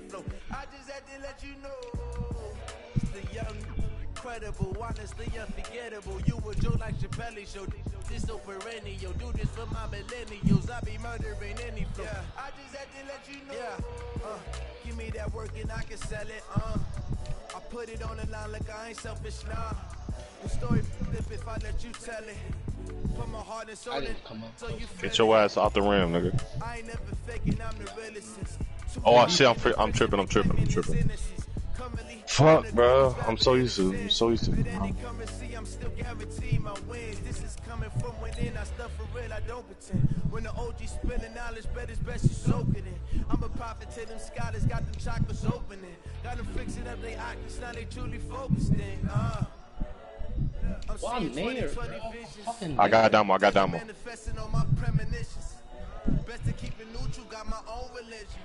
flow. I just had to let you know. It's the young, incredible, honestly unforgettable. You a joke like Chappelle show. This so perennial. Do this for my millennials. I be murdering any flow. Yeah. I just had to let you know. Yeah. Give me that work and I can sell it. I put it on the line like I ain't selfish, nah. The story flip if I let you tell it. Put my heart and soul in, so you get your ass off the rim, nigga. I ain't never faking, I'm the realest. Oh shit, I'm tripping. Fuck, bro. I'm so used to. I'm still guaranteed my wins. This is coming from within. I stuff for real, I don't pretend. When the OG spilling knowledge, bet it's best you soak it in. I'm a prophet to them scholars, got them chakras opening. Got them fixing up they oculus, now they truly focused in. I'm mayor, I got Damo. Manifesting on my premonitions. Best to keep it neutral, got my own religion.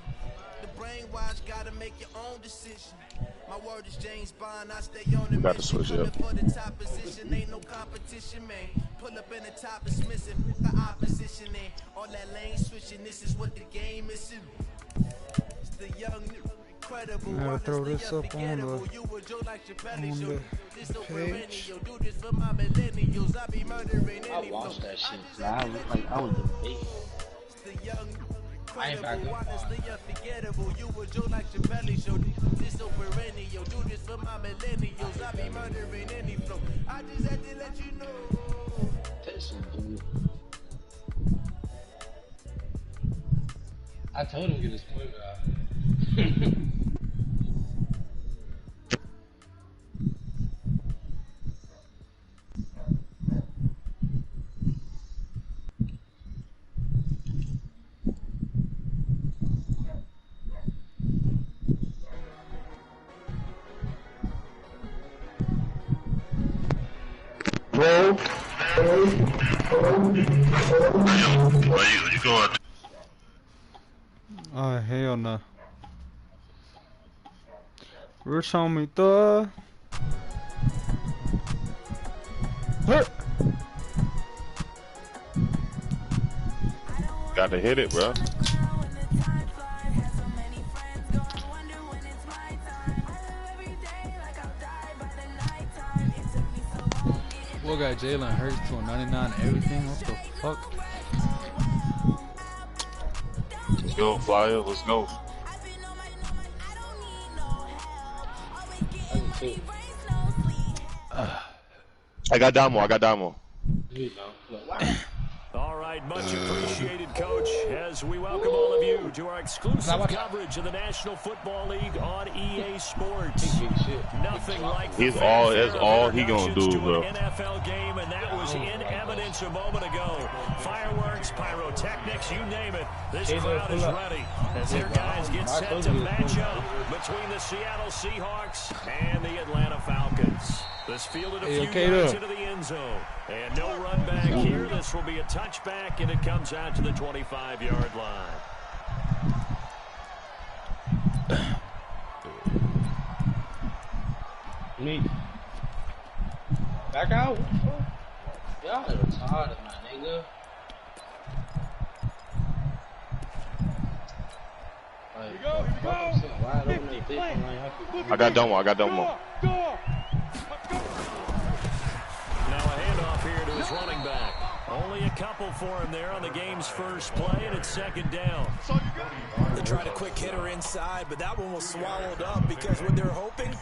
The brainwash, gotta make your own decision. My word is James Bond, I stay on the got to switch up. For the top position, ain't no competition, man. Pull up in the top is missing, the opposition ain't. All that lane switching, this is what the game is. It's the young, incredible. I'm gonna throw this up on the page. I watched that shit. So I was debating. I ain't back up. You a joke like Chappelle show. This so perennial. Do this for my millennials. I be murdering any flow. I just had to let you know. I told him to get his point out. Where you going? Oh hell no. Rich homie thug. Got to hit it, bro. What got Jalen Hurts to a 99 and everything? What the fuck? Let's go, Flyer. Let's go. I got Damo. All right, much appreciated, Coach, as we welcome all of you to our exclusive coverage of the National Football League on EA Sports. Nothing like that's all he gonna do, bro. NFL game, and that was in evidence a moment ago. Fireworks, pyrotechnics, you name it. This crowd is ready as their guys get set to match up between the Seattle Seahawks and the Atlanta Falcons. This fielded a few yards into the end zone. And no run back here. This will be a touchback, and it comes out to the 25-yard line. Me. Back out. Y'all are retarded, my nigga. Here we go. I got Domo. Now a handoff here to his running back. Only a couple for him there on the game's first play, and it's second down. They tried a quick hitter inside, but that one was swallowed up because what they're hoping,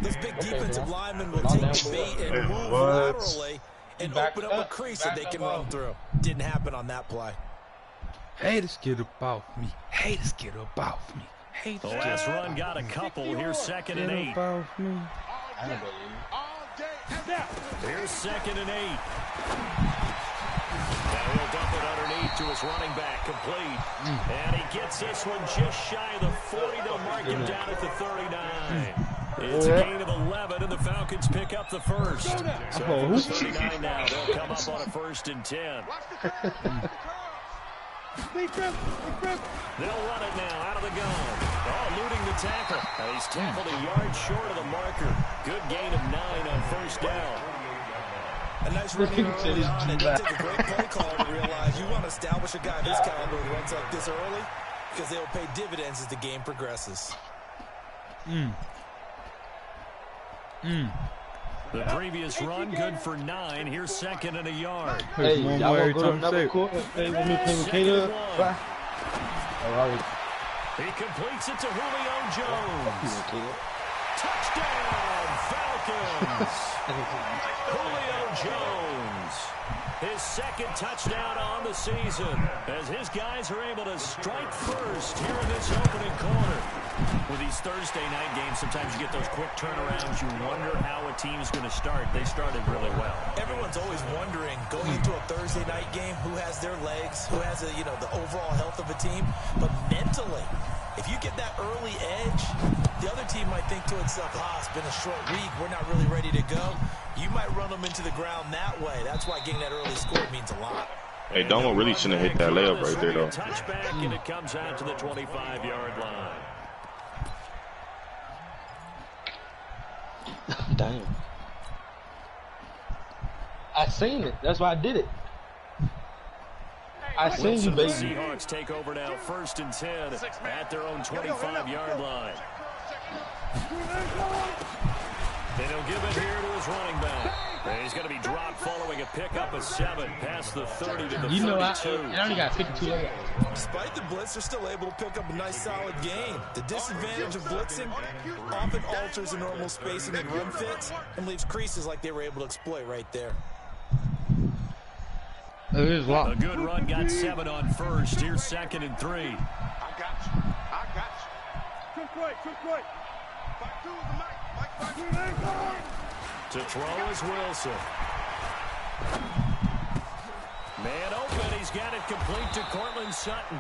those big defensive linemen will take the bait and move laterally and open up a crease that they can run through. Didn't happen on that play. Haters get up off me. The last run got a couple. Here's second and 8. Off me. I don't believe. Here's second and 8. Now he'll dump it underneath to his running back, complete. And he gets this one just shy of the 40. They'll mark him down at the 39. It's a gain of 11, and the Falcons pick up the first. So from the 39 now, they'll come up on a 1st and 10. They'll run it now out of the gun. Oh, eluding the tackle. And he's tackled a yard short of the marker. Good gain of 9 on 1st down. A nice run early on, and it took a great play caller to realize you want to establish a guy this caliber who runs like this early because they will pay dividends as the game progresses. The previous run, good for 9. Here's second and a yard. Hey, y'all gonna go to another court? Hey, when we play with Caleb? Bye. He completes it to Julio Jones. Touchdown, Falcons. Julio Jones. His second touchdown on the season as his guys are able to strike first here in this opening quarter. With these Thursday night games, sometimes you get those quick turnarounds. You wonder how a team's going to start. They started really well. Everyone's always wondering, going into a Thursday night game, who has their legs, who has the overall health of a team. But mentally, if you get that early edge, the other team might think to itself, it's been a short week, we're not really ready to go. You might run them into the ground that way. That's why getting that early score means a lot. Hey, Domo really shouldn't have hit that layup right there, though. Touchback, and it comes out to the 25-yard line. Damn. I seen it. That's why I did it. I seen you, baby. The Seahawks take over now, 1st and 10 at their own 25-yard line. And he'll give it here to his running back. And he's going to be dropped following a pickup of 7 past the 30 to the 32. I only got 52 yards. Despite the blitz, they're still able to pick up a nice, solid gain. The disadvantage of blitzing often alters the normal spacing and run fits and leaves creases like they were able to exploit right there. A good run, got 7 on 1st. Here's 2nd and 3. I got you. Come quick. To throw is Wilson. Man open, he's got it complete to Cortland Sutton.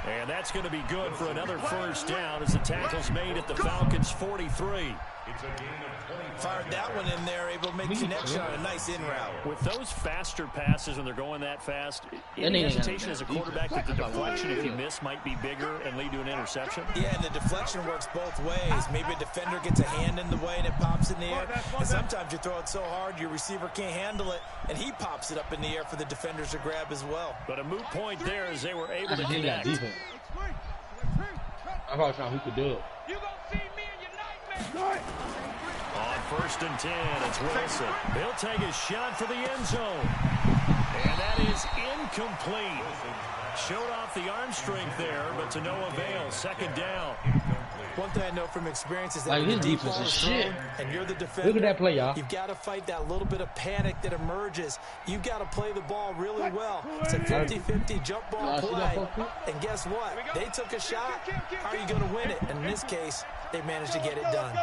And that's going to be good for another 1st down as the tackle's made at the Falcons' 43. Fired that one in there, able to make connection on a nice in route. With those faster passes when they're going that fast, any hesitation as a quarterback that the deflection, if you miss, might be bigger and lead to an interception? Yeah, and the deflection works both ways. Maybe a defender gets a hand in the way and it pops in the air. And sometimes you throw it so hard your receiver can't handle it, and he pops it up in the air for the defenders to grab as well. But a moot point there as they were able to connect. I thought who could do it. On 1st and 10, it's Wilson. He'll take a shot for the end zone. And that is incomplete. Showed off the arm strength there, but to no avail. 2nd down. One thing I know from experience is that his defense is shit. And you're the defender. Look at that play, y'all. You've got to fight that little bit of panic that emerges. You've got to play the ball really well. It's a 50-50 jump ball play. And guess what? They took a shot. How are you going to win it? And in this case, they managed to get it done.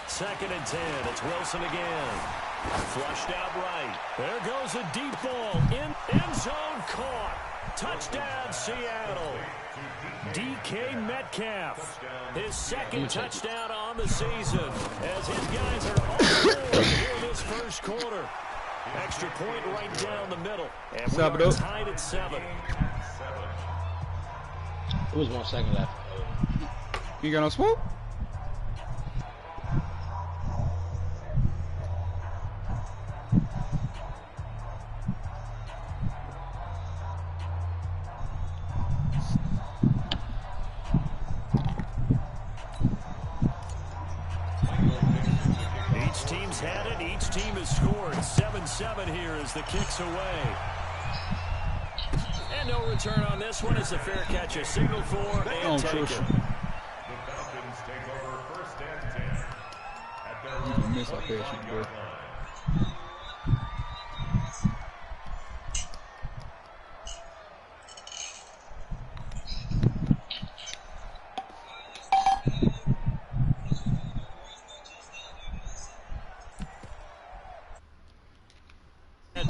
2nd and 10. It's Wilson again. Flushed out right. There goes a deep ball. End zone caught. Touchdown, Seattle. DK Metcalf. His 2nd touchdown on the season as his guys are all aboard here in this 1st quarter. Extra point right down the middle. And we are tied at 7. It was 1 second left. You got no swoop? Each team's had it. Each team has scored. 7-7 here as the kick's away. And no return on this one. It's a fair catch, a signal for and taken. The Falcons take over 1st and 10 at their own 25-yard line.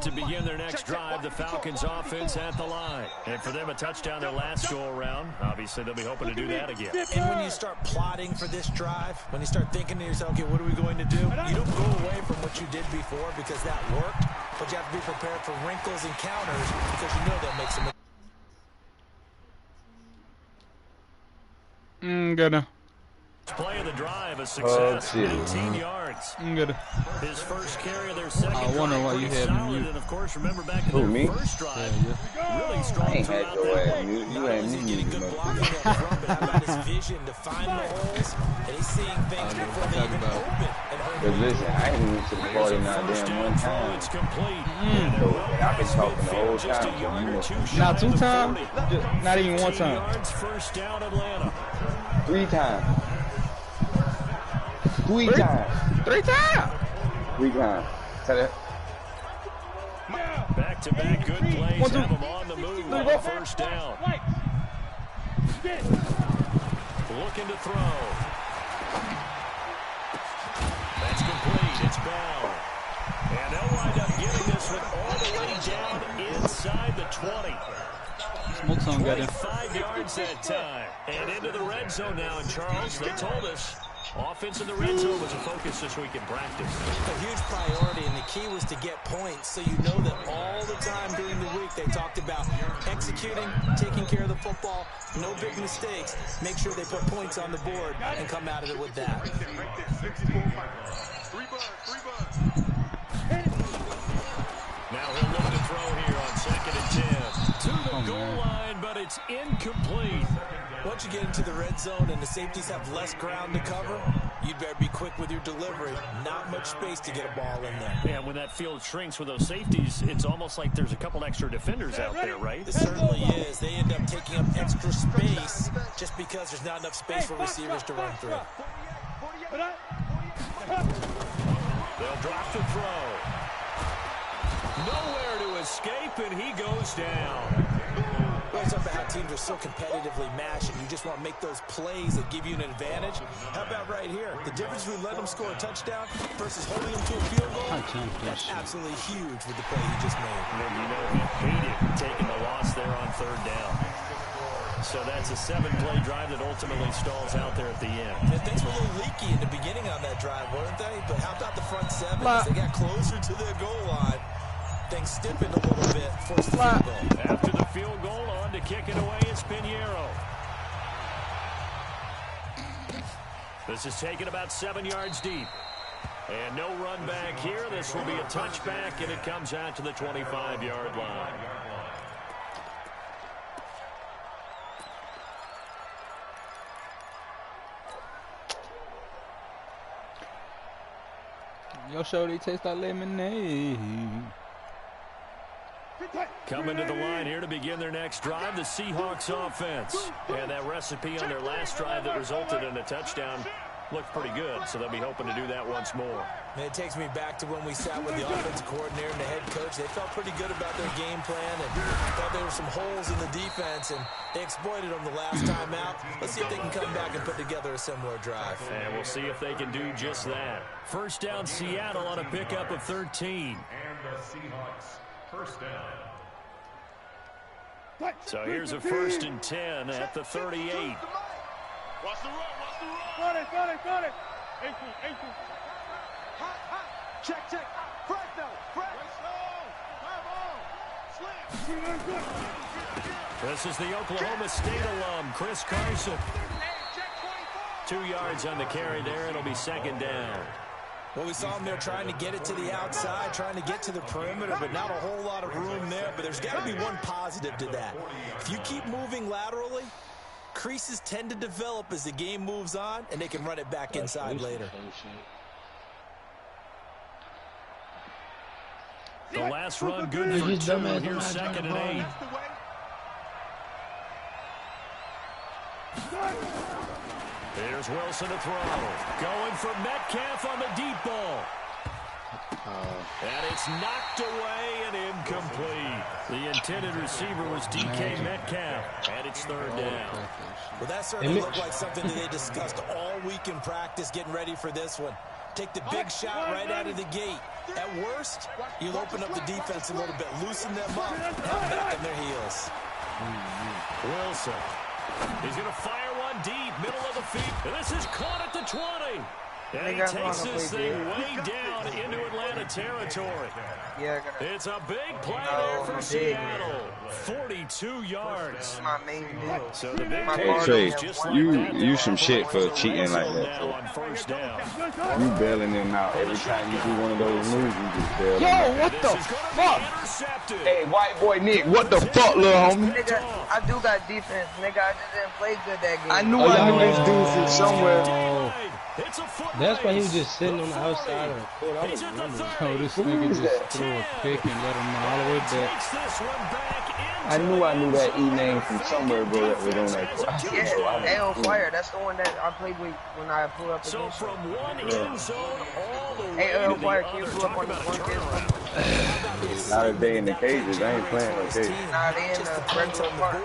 To begin their next drive, the Falcons offense at the line. And for them, a touchdown their last go-around. Obviously, they'll be hoping to do that again. And when you start plotting for this drive, when you start thinking to yourself, okay, what are we going to do? You don't go away from what you did before because that worked, but you have to be prepared for wrinkles and counters because you know they'll make some. Good. Play of the drive, a success, 19 yards. Good. His first carry of their second I wonder why you had me mute. And of course, remember back in their first drive, really strong throughout that. You ain't me. Getting good blocking up front, but how about his vision to find the holes, and he's seeing things before they even open. But listen, I ain't even to the party not damn one time. So I've been talking the whole time. So not 2 times? Not even 1 time. First down, Atlanta. 3 times. 3 times. 3 times. 3 times. Tell that. Back-to-back good plays have them on the move on first down. Looking to throw. That's complete. It's bound. And they'll wind up getting this one all the way down inside the 20. Smoke song got it. 25 yards that time. And into the red zone now. And Charles, they told us offense in the red zone was a focus this week in practice. A huge priority, and the key was to get points. So you know that all the time during the week they talked about executing, taking care of the football, no big mistakes. Make sure they put points on the board and come out of it with that. Now he'll look to throw here on 2nd and 10. To the goal line, but it's incomplete. Once you get into the red zone and the safeties have less ground to cover, you'd better be quick with your delivery. Not much space to get a ball in there. Yeah, when that field shrinks with those safeties, it's almost like there's a couple extra defenders out there, right? It certainly is. They end up taking up extra space just because there's not enough space for receivers to run through. They'll drop the throw. Nowhere to escape, and he goes down. Well, it's about how teams are so competitively matched, and you just want to make those plays that give you an advantage. How about right here? The difference between letting them score a touchdown versus holding them to a field goal, that's absolutely huge with the play he just made. And you know he hated taking the loss there on 3rd down. So that's a 7-play drive that ultimately stalls out there at the end. And things were a little leaky in the beginning on that drive, weren't they? But how about the front 7 as they got closer to their goal line? Things stiffened a little bit, forced the field goal. After the field goal, on to kick it away, it's Pinheiro. This is taken about 7 yards deep. And no run back here. This will be a touchback, and it comes out to the 25-yard line. Yo, shorty tastes like lemonade. Coming to the line here to begin their next drive, the Seahawks offense. And that recipe on their last drive that resulted in a touchdown looked pretty good, so they'll be hoping to do that once more. And it takes me back to when we sat with the offensive coordinator and the head coach. They felt pretty good about their game plan and thought there were some holes in the defense, and they exploited them the last time out. Let's see if they can come back and put together a similar drive. And we'll see if they can do just that. First down, Seattle on a pickup of 13. And the Seahawks first down. So here's a 1st and 10 at the 38. Watch the run, watch the run. Got it. Ankle. Check. Fresh now. This is the Oklahoma State alum, Chris Carson. 2 yards on the carry there. It'll be 2nd down. Well, we saw him there trying to get it to the outside, trying to get to the perimeter, but not a whole lot of room there. But there's got to be one positive to that. If you keep moving laterally, creases tend to develop as the game moves on, and they can run it back inside later. The last run good for 2. Here's 2nd and 8. Here's Wilson to throw. Going for Metcalf on the deep ball. And it's knocked away and incomplete. The intended receiver was DK Metcalf, and it's 3rd down. Well, that certainly looked like something that they discussed all week in practice, getting ready for this one. Take the big shot right out of the gate. At worst, you'll open up the defense a little bit, loosen them up, have them back on their heels. Wilson. He's going to fire one deep, middle of the feet. And this is caught at the 20. And he takes this thing way down into Atlanta territory. Yeah, it's a big play there for Seattle. 42 yards. My main deal. So the big hey, Trey, you some shit for cheating like that, too. on first down. You bailing them out every time you do one of those moves. You just bail them Yo, out. what the fuck? Hey, white boy Nick, what the fuck, little homie? Nigga, I do got defense, nigga. I just didn't play good that game. I knew this dude from somewhere. That's why he was just sitting on the outside of the court. I was wondering. Oh, this nigga just threw a pick and let him all the way back. I knew that E name from somewhere, bro, that was on that court. Yeah, AO Fire. That's the one that I played with when I pulled up against from one end zone all the way AO Fire, can you pull up on this one kid? Not a day in the cages. I ain't playing no cages. Nah, they in the regular park.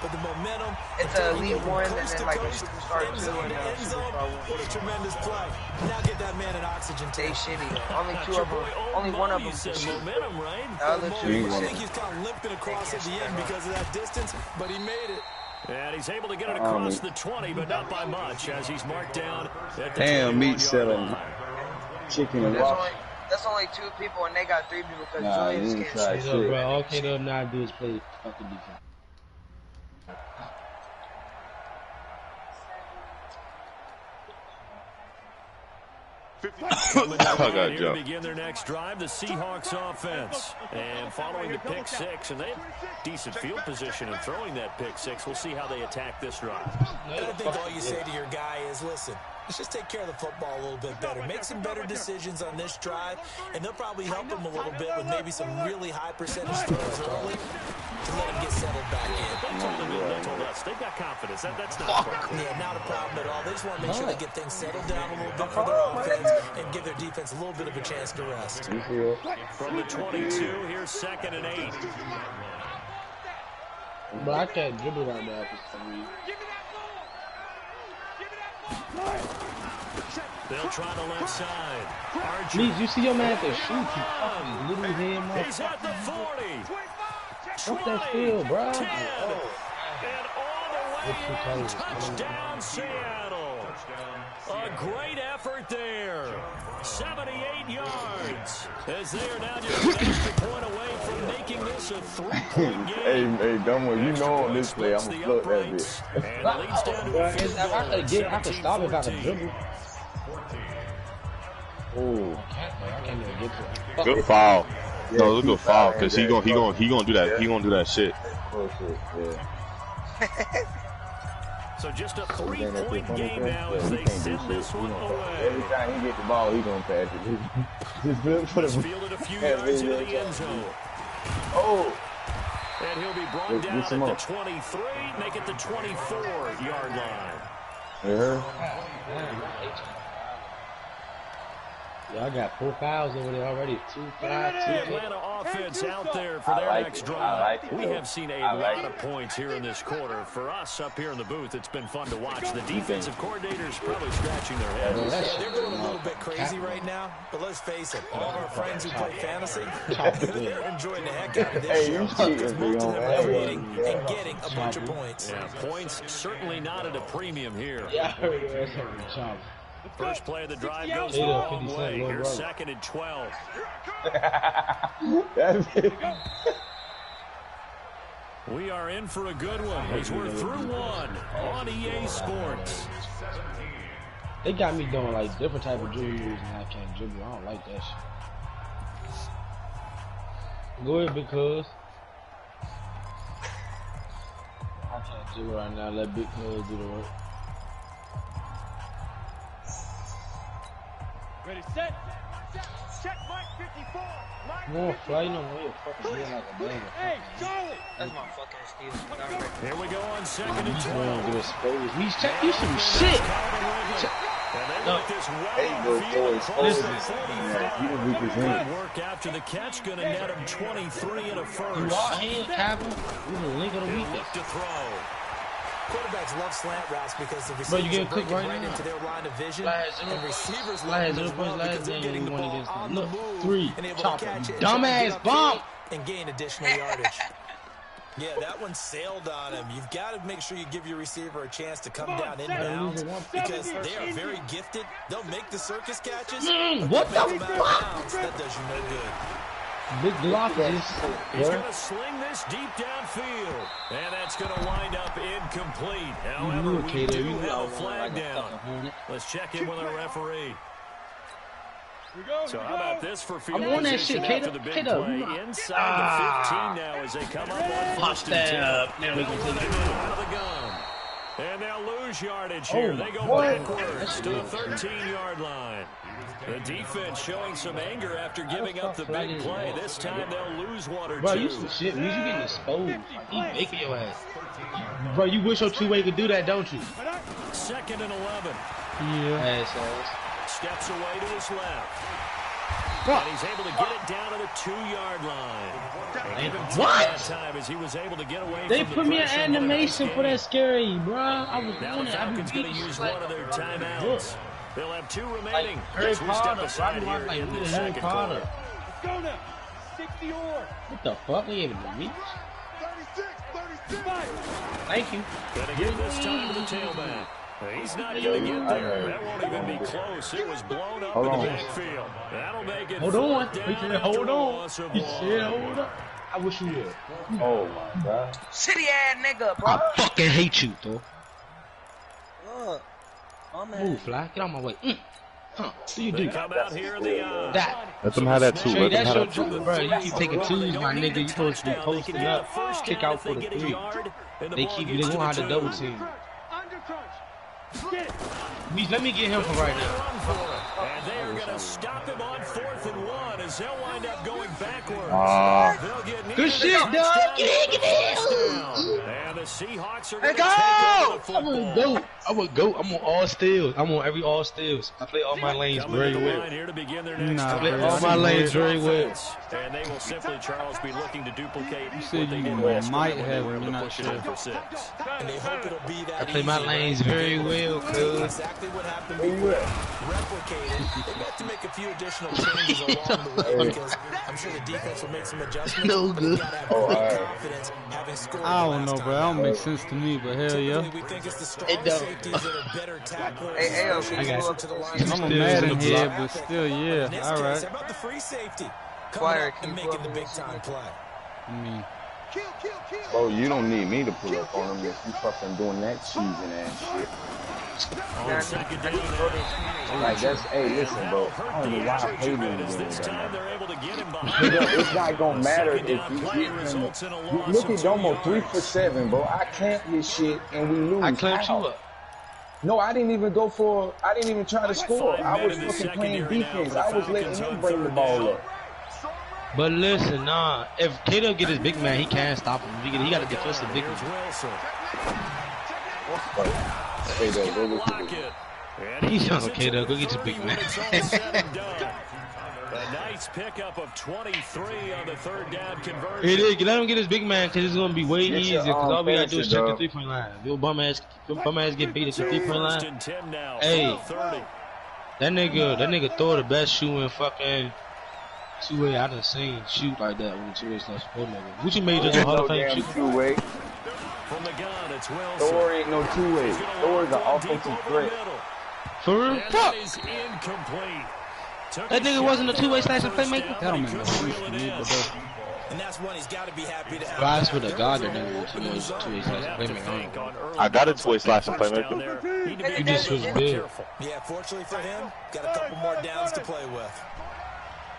But the momentum, it's a Elite 1 and then like a Superstar 2 and Superstar 1. What a tremendous play. Now get that man an oxygen tank. They shitty. Only two of them. Only one of them. Momentum, right? The other two. I think he's kind of limping across at the end because of that distance, but he made it. And he's able to get it across the 20, but not by much as he's marked down at the damn, meat selling chicken and waffles. That's only two people, and they got three people because Julius can't shoot. Bro, all K-Dub now do is play fucking defense. Here to begin their next drive, the Seahawks offense. And following the pick six, and they have decent field position in throwing that pick six. We'll see how they attack this drive. I think all you say to your guy is, listen, let's just take care of the football a little bit better. Make some better decisions on this drive, and they'll probably help him a little bit with maybe some really high percentage throws early to let him get settled back in. They told us they've got confidence. That's not a problem. Yeah, not a problem at all. They just want to make sure they get things settled down a little bit for their offense and give their defense a little bit of a chance to rest. From the 22, here's 2nd and 8. But I can't dribble right now for some reason. They'll try the left side. Please, you see your man at the shoot. He fucking little head, man. He's at the 40. What's that feel, bro? 10. And all the way. Touchdown, Seattle. A great effort there. 78 yards. As they are now just an extra point away from making this a 3-point game. Hey, Dumbo, you know on this play, I'm gonna float that bitch. I could stop if I could dribble. Oh, I can't even get to it. Good foul. Yeah, no, it's a good foul because he gonna do that. He gonna do that shit. So just a 3-point game now as they send this one away. Every time he gets the ball, he gonna pass it. Just good for the fielded a few yards into the end zone. Oh. And he'll be brought down at the 23, make it the 24-yard line. Y'all got 4 fouls over there already. 2 fouls. The Atlanta offense out there for their next drive. We have seen a lot of points here in this quarter. For us up here in the booth, it's been fun to watch. The defensive coordinators probably scratching their heads. They're going a little bit crazy right now, but let's face it, all of our friends who play fantasy, they're enjoying the heck out of this show because most of them are creating and getting a bunch of points. Yeah, points certainly not at a premium here. Yeah, I heard that. First play of the drive goes the wrong way. Here's 2nd and 12. We are in for a good one as we're through one on EA Sports. They got me doing like different type of dribble moves and I can't dribble. I don't like that shit. Go ahead, because I can't dribble right now. Let Big Cuz do the work. Ready, set. Check Mike 54. No, fly no way. Fucking like a banger. Hey, Charlie. That's my fucking excuse. Here we go on 2nd and 12. He's check you some shit. Good work after the catch. Going to net him 23 and a first. You are hand tapping. You the link of the week. Look to throw. Quarterbacks love slant routes because the receivers are breaking right into their line of vision, and receivers love them as well because they're getting the ball on the move and able to catch it, dumbass bump, and gain additional yardage. Yeah, that one sailed on him. You've got to make sure you give your receiver a chance to come down inbounds because they are very gifted. They'll make the circus catches. What the fuck? That does you no good. Big blockers. He's going to sling this deep downfield. And that's going to wind up incomplete. However, we do have a flag down. Let's check in with our referee. So how about this for field position after the big play? Inside the 15 now as they come up on first and 10. Now we can take it out of the gun. And they'll lose yardage here. They go backwards to the 13-yard line. The defense showing some anger after giving up the big play. This time they'll lose one or two. Bro, you some shit. You getting exposed. He making your ass. Bro, you wish your two-way could do that, don't you? 2nd and 11. Yeah. Steps away to his left. And he's able to get it down to the 2-yard line. What? Time as he was able to get away they from put the me an animation for that scary, bro. I was now the Falcons going to use one of their timeouts. They'll have 2 remaining. Harry Potter. Aside here in the second quarter. Let's go now. 60 or. What the fuck? They even the reach? 36. Thank you. Gonna give this time to the tailback. He's not going to get there. That won't even be close. It was blown up in the backfield. That'll make it. Hold on. He said, hold on. He said, hold up. I wish you would. Oh my God. City ass nigga, bro. I fucking hate you, though. Move, fly. Get out my way. Do you do? Come out here in the that. Let them have that too. Shay, Let them that's have your that too. bro. You keep taking twos, my nigga. You supposed to be posting up. Kick out for the 3. They keep you. They won't have to double team. Let me get him for right now. And they are going to stop him on 4th and 1 as they'll wind up going backwards. Good shit, dog. Get in. And the Seahawks are going to take over the football. I'm a goat. I'm on all steals. I'm on every all steals. I play all my lanes very well. I play all my lanes very well. And they will simply, Charles, be looking to duplicate. You said you might have him. You're not sure. And they hope it'll be that I play my lanes very well, cuz. Exactly what happened before. Replicate it. They got to make a few additional changes along the way because I'm sure the defense will make some adjustments. No good. I don't know, bro. That don't make sense to me, but hell yeah. We think it's the strong safeties that are better tacklers. I got you. I'm a Madden head, but still, yeah. All right. How about the free safety? Coming up and making the big time play. I mean, Bro, you don't need me to pull up on him if you fucking doing that cheesing ass shit. Like that's, hey, listen, bro. I don't know why I hate him doing that. It's not gonna matter if you look at almost 3 for 7, bro. I clamped this shit and we lose. I clamped you up. No, I didn't even go for. I didn't even try to score. I was fucking playing defense. I was letting him bring the ball up. But listen, nah. If Kato get his big man, he can't stop him. He got a defensive big man. Kato, go get your He's young, Kato. Go get your big man. A nice pickup of 23 on the 3rd down conversion. It is. Let him get his big man because it's gonna be way easier. Because all we gotta do is check the 3-point line. Your bum ass get beat at the 3-point line. Hey, that nigga throw the best shoe in fucking 2-way I done seen shoot like that when the 2-way slash 4 nigga. Gucci made just a Hall of Fame shoot. 2-way. From the gun, it's Wilson. Thor ain't no 2-way. Thor is an offensive threat. For real? Fuck. Incomplete. That nigga wasn't a 2-way slash and playmaker. that don't make no sense to me, but And that's one he's got to be happy to have. Bro, I swear to God, that nigga was 2-way slash and playmaker. I got a 2-way slash and playmaker. You just was big. Yeah, fortunately for him, got a couple more downs to play with.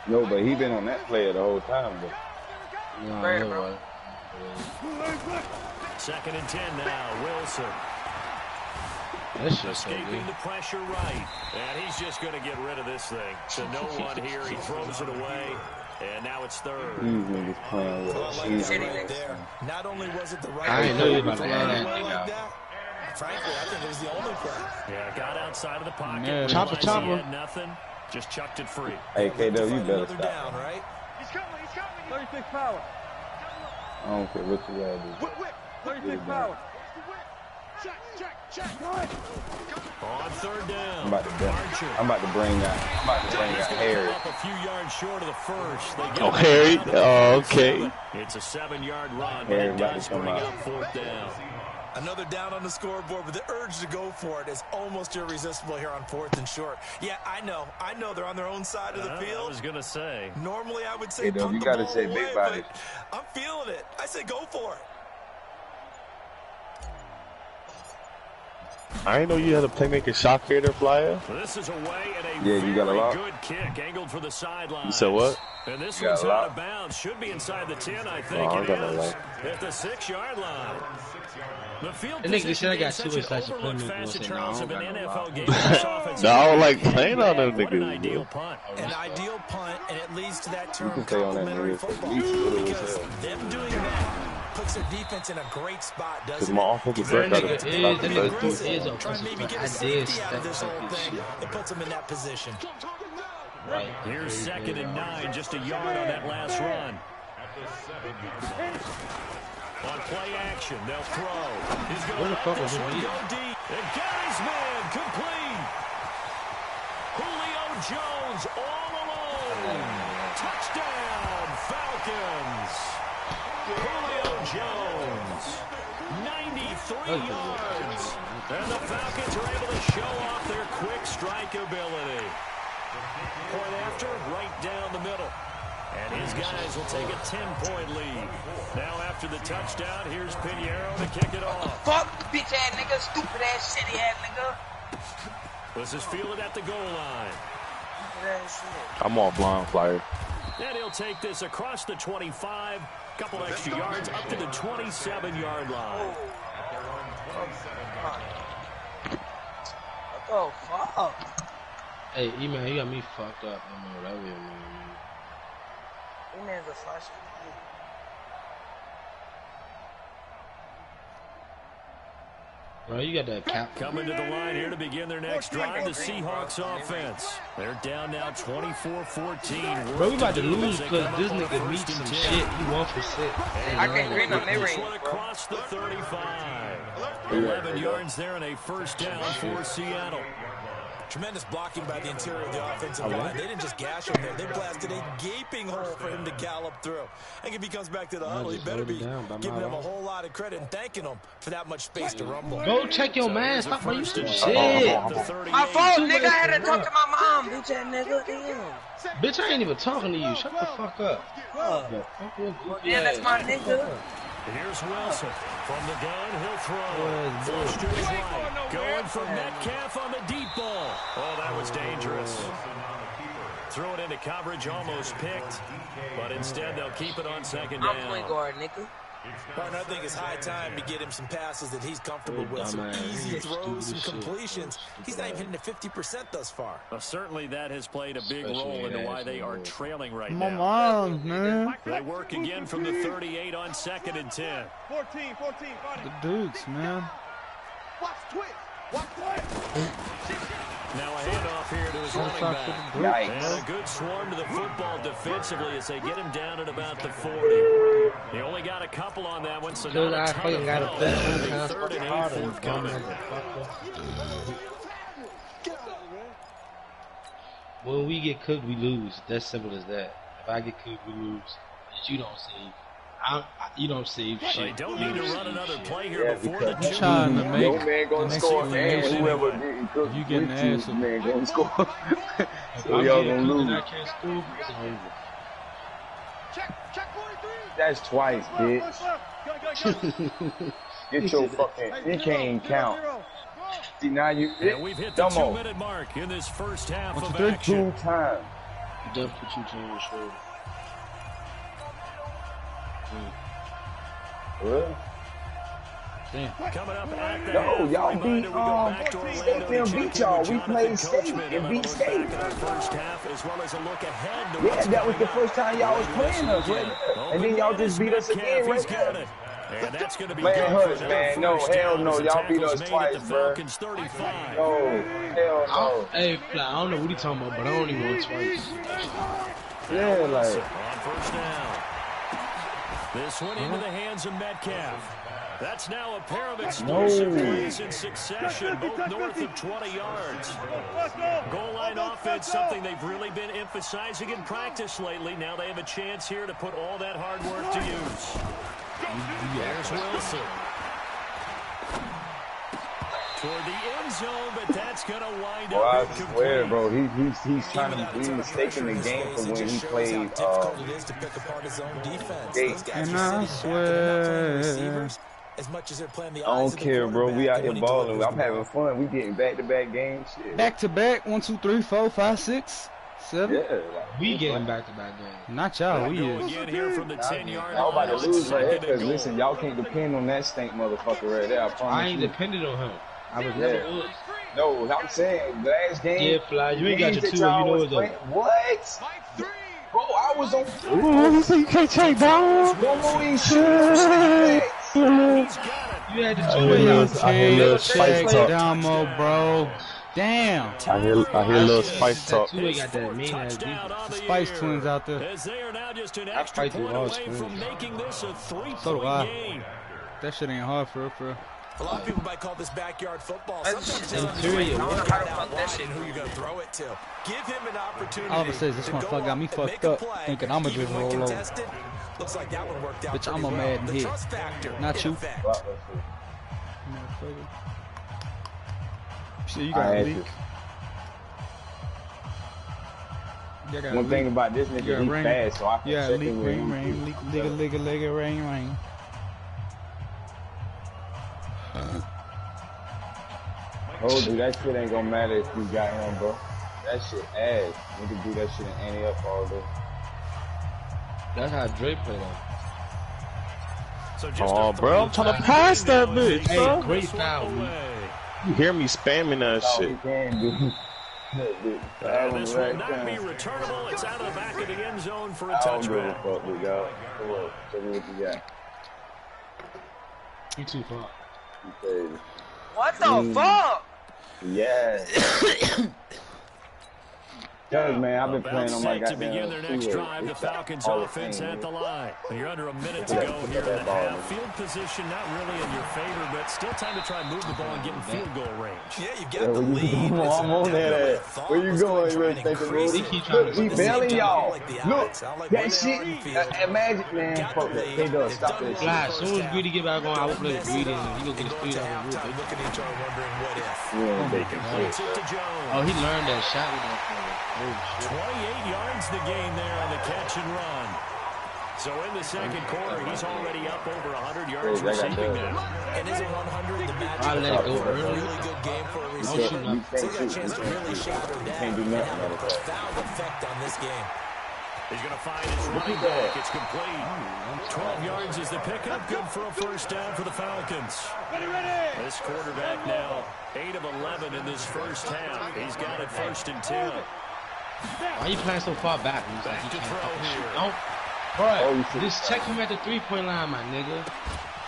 No, but he been on that player the whole time, though. Nah, 2nd and 10 now, Wilson. That's just escaping the pressure right. And he's just going to get rid of this thing. So no one here. He throws it away. And now it's 3rd. These niggas playing with us. Right there. Not only was it the right I didn't know you about to add that like nigga. that, frankly, I think it was the only play. Yeah, got outside of the pocket. Yeah. Chopper. Nothing. Just chucked it free. Hey, KW, you better stop. Down, right? He's coming. 36 power. I don't care what you gotta do. Whip. 36 power. Check. On 3rd down. I'm about to bring out Harry. Up a few yards short of the first. Oh, Harry. Oh, okay. It's a 7-yard run, but Harry it does about to bring come up 4th down. Another down on the scoreboard, but the urge to go for it is almost irresistible here on 4th and short. Yeah, I know they're on their own side of the field. I was gonna say. Normally, I would say Hey, though, punt you the gotta ball say away, big body. but I'm feeling it. I say go for it. I didn't know you had a playmaker shot creator flyer. This is away and a you got a lot. good kick angled for the sideline. You said what? And this You one's got a out lot. of bounds. Should be inside the 10, I think. Oh, I it got no is. light. At the 6-yard line. The field The nigga said I got position two being slices such of an overlooked playmaker. facet, I said, Charles, no, of I an don't got no NFL light. game. This offensive No, I don't like playing on them What an niggas, ideal bro. punt. An ideal punt, and it leads to that term can play on that complimentary nigga for football. at least a little Because while. them doing that puts their defense in a great spot, Because doesn't my it? offensive That back nigga got is a a Try and maybe get a I safety did out of this step whole this thing. shit. It puts them in that position. Right. Here's 2nd and 9, just a yard on that last run. On play action, they'll throw. He's going to let fuck this was one it? go deep. And got his man complete. Julio Jones all alone. Touchdown, Falcons. Julio Jones, 93 yards. And the Falcons are able to show off their quick strike ability. Point after, right down the middle. And his guys will take a 10-point lead. Now after the touchdown, here's Pinheiro to kick it off. Fuck, bitch ass nigga, stupid ass, shitty ass nigga. This is fielded at the goal line. Stupid ass shit. I'm all blind flyer. And he'll take this across the 25, couple extra yards up to the 27-yard line. What the fuck? Hey, E-Man, you got me fucked up. I'm on that way, man. That man's a flash. Bro, you got that cap. Coming to the line here to begin their next drive, the Seahawks offense. They're down now 24-14. Bro, we about to lose because this nigga needs some shit. He 1 for 6. I can green on This memory. one across the 35. 11 yards there and a first down for Seattle. Tremendous blocking by the interior of the offensive line. They didn't just gash him there. They blasted a gaping hole for him to gallop through. And if he comes back to the huddle, he better be giving him a whole lot of credit and thanking him for that much space to rumble. Go check your man. Stop bro, you some shit. My fault, nigga. I had to talk to my mom, bitch ass nigga. Damn. Bitch, I ain't even talking to you. Shut the fuck up. Yeah, that's my nigga. Here's Wilson. From the gun, he'll throw. Flush to his right. Going for Metcalf on the deep ball. Oh, that was dangerous. Throw it into coverage, almost picked. But instead, they'll keep it on 2nd down. I'm point guard, nigga. Partner, I think it's high time to get him some passes that he's comfortable with. Some easy throws and completions. He's not even hitting the 50% thus far. Well, certainly that has played a big role into why they are trailing right My now. mom, man. They work again from the 38 on 2nd and 10. 14, The Dukes, man. watch twitch, watch twitch. Now a handoff here to his running back. And a good swarm to the football defensively as they get him down at about the 40. He only got a couple on that one, so not a ton of help. 3rd and 8 forthcoming. When we get cooked, we lose. That's simple as that. If I get cooked, we lose. But you don't save. You don't save shit. They don't need to run another play here before the because 2. Trying to make no man gonna the score, next and situation. whoever getting cooked You getting with the you, ass. man gonna score. If So I y'all get gonna cooked and I lose. can't score, it's over. Check 43. That's twice, bitch. Get your fucking. You can't even count. See now you. And we've hit the Dumbo. 2-minute mark in this first half of Two action. times. Def put you to your shoulder. What? Coming up at the No, y'all half, beat reminder, we go back to State Orlando them to beat check in y'all. with We Jonathan played State Coachman and and a beat look State. back at our first half, as well as a look ahead to Yeah, what's that was the coming first up. time y'all was playing us, right there. And then y'all just beat us again right there. And that's going to be Man, good hush, for man. their No, first hell down no. as the Y'all beat tackle's us made twice, at the bro. Falcons 35. No, hell no. Hey, Fly, I don't know what he talking about, but I only won twice. Yeah, like. On first down. This one into the hands of Metcalf. That's now a pair of explosive plays in succession, both north of 20 yards. Goal line offense, something they've really been emphasizing in practice lately. Now they have a chance here to put all that hard work to use. There's Wilson. Toward the end zone, but that's going to wind up. I swear, bro, he's trying to be mistaking the game from when he played Gates. And I swear. As much as they're playing the I don't care, bro. We out here balling. I'm having fun. We getting back-to-back games. Shit. Back-to-back. 1, 2, 3, 4, 5, 6, 7. Yeah. We getting back-to-back games. Not y'all. We is. Here from the 10-yard y'all about to lose right here because, listen, y'all can't depend on that stink motherfucker right there. I ain't dependent on him. I was never was. No, I'm saying last game. Yeah, Fly. You ain't got your 2 and you know it's over. What? Bro, I was on. Oh, you can't take down. You had the 2 and I hear little spice talk. Bro. Damn. I hear little spice talk. Two got that mean ass defense. Spice twins out there. As they are now just an I extra fight through point all away from screens. making this a 3-point So do I. game. That shit ain't hard for real. A lot of people might call this backyard football. That's Sometimes just it's interior. not How the fuck that shit? who you're going to throw it to. Give him an opportunity. All of a sudden, this to motherfucker go got me up and fucked make a up, play, thinking I'ma even just when roll over. contested. Looks like that one worked out Bitch, I'm pretty a well. mad The hit. trust factor Not in you. effect. Shit, you got a leak. One thing about this nigga, he fast, so I can check leak, him with him. rain, rain. Oh, dude, that shit ain't gonna matter if you got him, bro. That shit ass. You can do that shit in any up all day. That's how Dre played on. So Oh, bro, I'm trying to pass that bitch, Hey, bro. great foul, man. You hear me spamming that All shit. he can do. This will not be returnable. It's out of the back of the end zone for a touchback. Fuck, we got. Come on, tell me what you got. You too far. What the fuck? Yeah. Cause man, I've been playing on my to begin their next drive, the Falcons offense at the line. You're under a minute to go here in the half. Field position not really in your favor, but still time to try and move the ball and get in field goal range. Yeah, you got the lead. I'm on that ass. Where you going? You ready to take a move? Look, we bailing y'all. Look, that shit. Imagine, man. Fuck that. They done stop that shit. As soon as Greedy get back on, I will play with Greedy and he gonna get his feet out of the roof. Looking at each other wondering what if. Oh, he learned that shot with that thing. 28 yards the gain there on the catch and run. So in the second quarter, he's already up over 100 yards receiving now. And isn't 100 the magic? I let it go early. Really good game for a No receiver. shooting. So he got a chance to really shatter down. Can't do nothing Have a about it. profound effect on this game. He's going to find his running back. It's complete. 12 yards is the pickup. Good for a first down for the Falcons. This quarterback now 8 of 11 in this first half. He's got it 1st and 10. Why are you playing so far back? He's like, Back he to can't throw fucking shoot. here. No. Bro, just check him at the 3-point line, my nigga.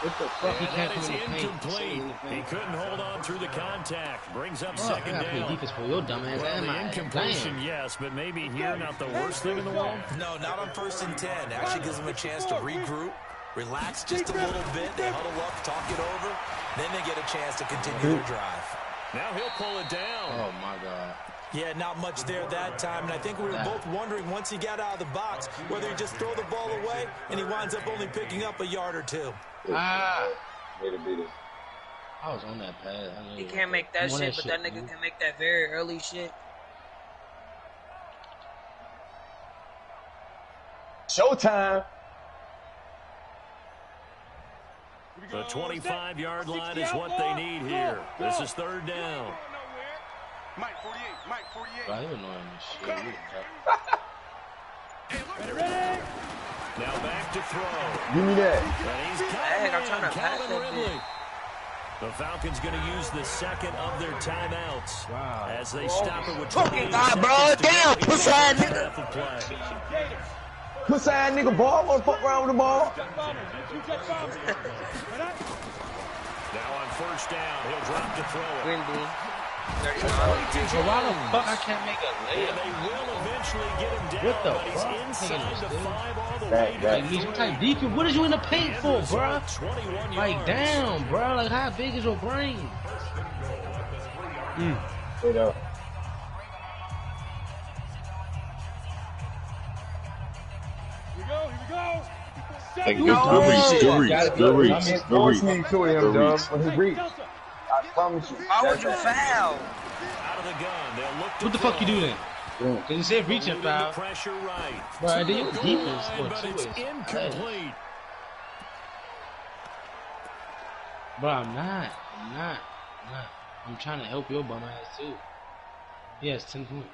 What the fuck? He can't That is come in the paint. incomplete. He couldn't hold on through the contact. Brings up Bro, I second gotta play down. defense for your dumb ass. Well, and the my incompletion, damn. yes, but maybe here not the worst thing in the world. No, not on 1st and 10. Actually gives them a chance to regroup, relax just a little bit. They huddle up, talk it over. Then they get a chance to continue their drive. Now he'll pull it down. Oh my god. Yeah, not much there that time, and I think we were both wondering once he got out of the box whether he just throw the ball away and he winds up only picking up a yard or two. Ah. Way to beat it. I was on that pass. He can't make that shit, but that nigga can make that very early shit. Showtime. The 25-yard line is what they need here. This is 3rd down. Mike 48, Mike 48. Bro, he was annoying as shit. Now back to throw. Give me that. And he's Dang, I'm trying to pass Calvin that Ridley. The Falcons going to use the second of their timeouts as they stop it with 20 God, bro, damn, pussy ass nigga. Pussy ass nigga ball. Wanna fuck around with the ball? Now on 1st down, he'll drop to throw it. Windy. So why the fuck I can't make a layup? They will eventually get him down. What the but he's fuck? inside the 5 all the way. Like, what type of defense? What is you in the paint for, bro? Like, damn, bro. Like, how big is your brain? Wait up. Good reach. Force me to him, dog. When he reach, I promise you. Why would you foul? Out of the gun. They'll look What the fuck you do then? Cause you said reaching foul. Pressure right. Bro, I did your defense for But two it's ways. incomplete. Bro, I'm not. I'm trying to help your bum ass too. He has 10 points.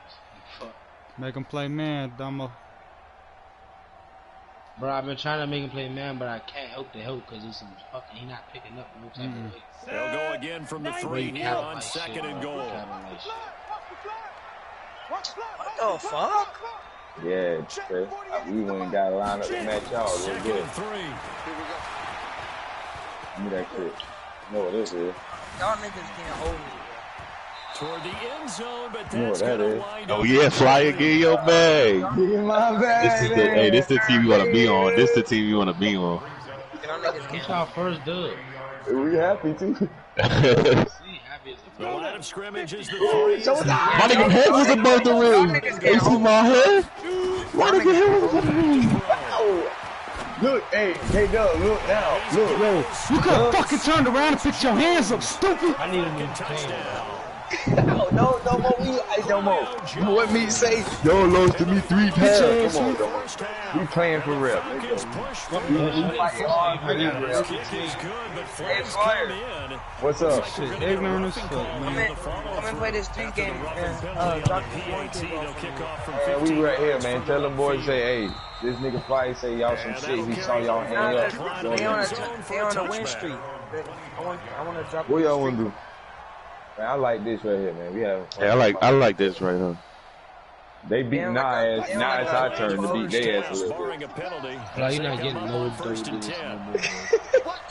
Fuck. Make him play man, Dumbo. Bro, I've been trying to make him play man, but I can't help the help because it's fucking he not picking up no type of way. They'll go again from the 3 here on like 2nd shit, and goal. What the fuck? Yeah, Chris. We went and got a line up to match y'all. Real 2nd good. and 3. Give me that shit. You know what this is. Y'all niggas can't hold me. Toward the end zone, but You know that's what that going to is. wind Oh up. yeah, Flyer, get your bag. Get my bag. This the team you want to be on. This the team you want to be on. Y'all niggas It's can't our first dub. We happy too. See, happy as The line of scrimmage is the 3. My nigga head was above the rim. You see my head? My nigga head was above the rim. Look, hey, Doug, look now. Look, Yo, you could have fucking turned around and picked your hands up, stupid. I need a new touchdown. no more. No more. You know what me say? Y'all lost to me 3 times. Come on, dog. We playing for real. Clock is pushed. We fighting hard for this, His real. kick is good, but Hey, flags Flyer. come in. What's up? Shit, ignorant as fuck, man. Come and play this 3 game, man. Drop the PAT. They'll kick off from Man, 15. we right here, man. Tell them boys, say, hey, this nigga Fly say y'all some shit. He saw y'all hang up. They on a win streak. I want to drop. What y'all want to do? Man, I like this right here, man. We have. Yeah, I like this right here. They beat Nas. Now it's our turn to beat their ass a little bit. Barring a penalty. Bro, you're not getting no First and 10.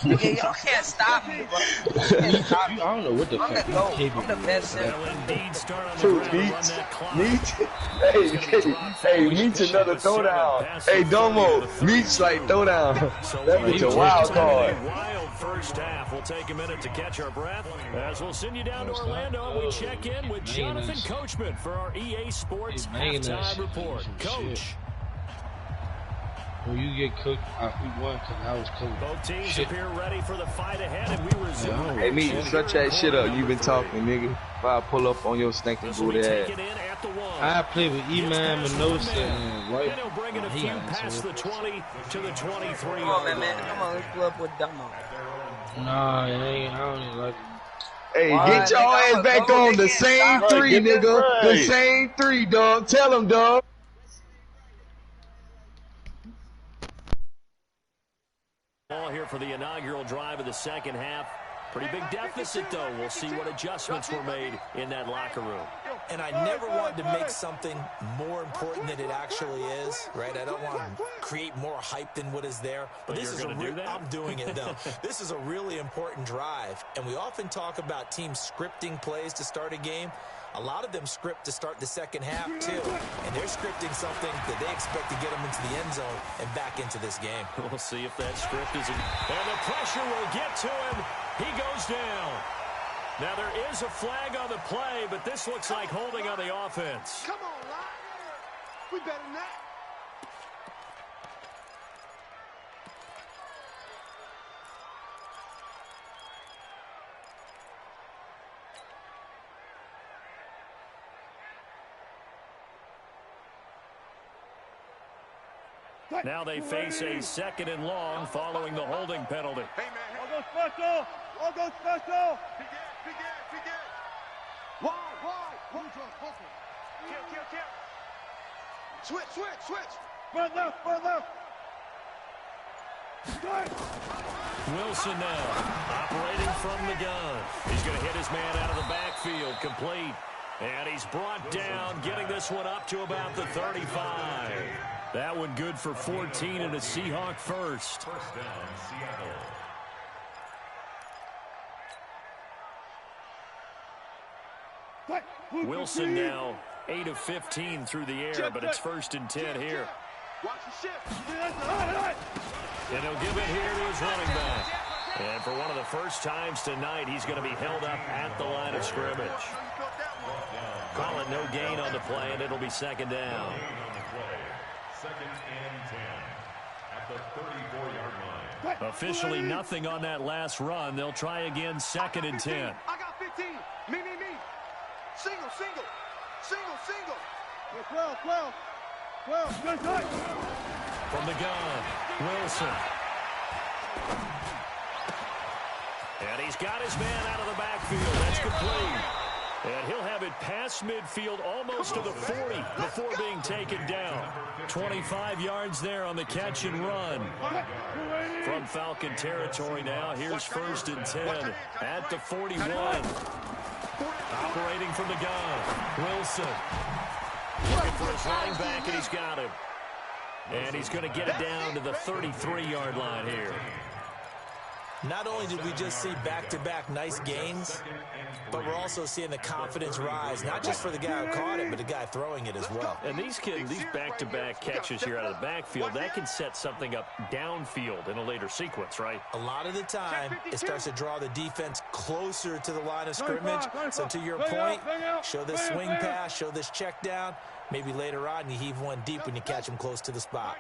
Nigga, y'all can't stop me, bro. You can't stop I me. don't know what the I'm fuck the you're GOAT. capable I'm the of. best center. They'll indeed start on the True, ground, run Meech. that clock. Hey, Meech another throwdown. Hey, Domo, Meech like throwdown. That bitch a wild card. Wild first half. We'll take a minute to catch our breath as we'll send you down to Orlando. We check in with Jonathan Coachman for our EA Sports halftime report. Coach. When you get cooked, we won because I was cooked. Both teams appear ready for the fight ahead, and we resume. Hey, Meech, shut that shit up. You been talking, nigga. If I pull up on your stinking This will booty be ass. taken in at the 1. I played with E-Man, Minosa, and White. And he'll bring it a He few got past into the 20 to the 23. Come on, man. Come on, let's pull up with Dumbo. Nah, it ain't. I don't even like it. Hey, get your ass back on the same 3, nigga. The same 3, dog. Tell him, dog. Ball here for the inaugural drive of the second half. Pretty big deficit, though. We'll see what adjustments were made in that locker room. And I never wanted to make something more important than it actually is, right? I don't want to create more hype than what is there. But this is I'm doing it, though. This is a really important drive. And we often talk about teams scripting plays to start a game. A lot of them script to start the second half, too. And they're scripting something that they expect to get them into the end zone and back into this game. We'll see if that script is... And the pressure will get to him. He goes down. Now, there is a flag on the play, but this looks like holding on the offense. Come on, Lyle. We better than that. Now they face a 2nd and long following the holding penalty. Hey, man. All go special. All go special. Begin. Wide. Kill. Switch. Run left. Wilson now, operating from the gun. He's going to hit his man out of the backfield, complete. And he's brought down, getting this one up to about the 35. That one good for 14 and a Seahawk first. First down, Seattle. Wilson now 8 of 15 through the air, but it's 1st and 10 here. And he'll give it here to his running back. And for one of the first times tonight, he's going to be held up at the line of scrimmage. Call it no gain on the play, and it'll be 2nd down. 2nd and 10 at the 34-yard line. Officially nothing on that last run. They'll try again, 2nd and 10. I got 15. Me. Single. 12. Good. From the gun, Wilson. And he's got his man out of the backfield. That's complete. And he'll have it past midfield, almost to the 40 before being taken down. 25 yards there on the catch and run. From Falcon territory now, here's 1st and 10 at the 41. Operating from the gun, Wilson. Looking for his running back, and he's got him. And he's going to get it down to the 33-yard line here. Not only did we just see back-to-back nice gains, but we're also seeing the confidence rise, not just for the guy who caught it, but the guy throwing it as well. And these back-to-back catches here out of the backfield, that can set something up downfield in a later sequence, right? A lot of the time, it starts to draw the defense closer to the line of scrimmage. So to your point, show this swing pass, show this check down. Maybe later on, you heave one deep when you catch him close to the spot.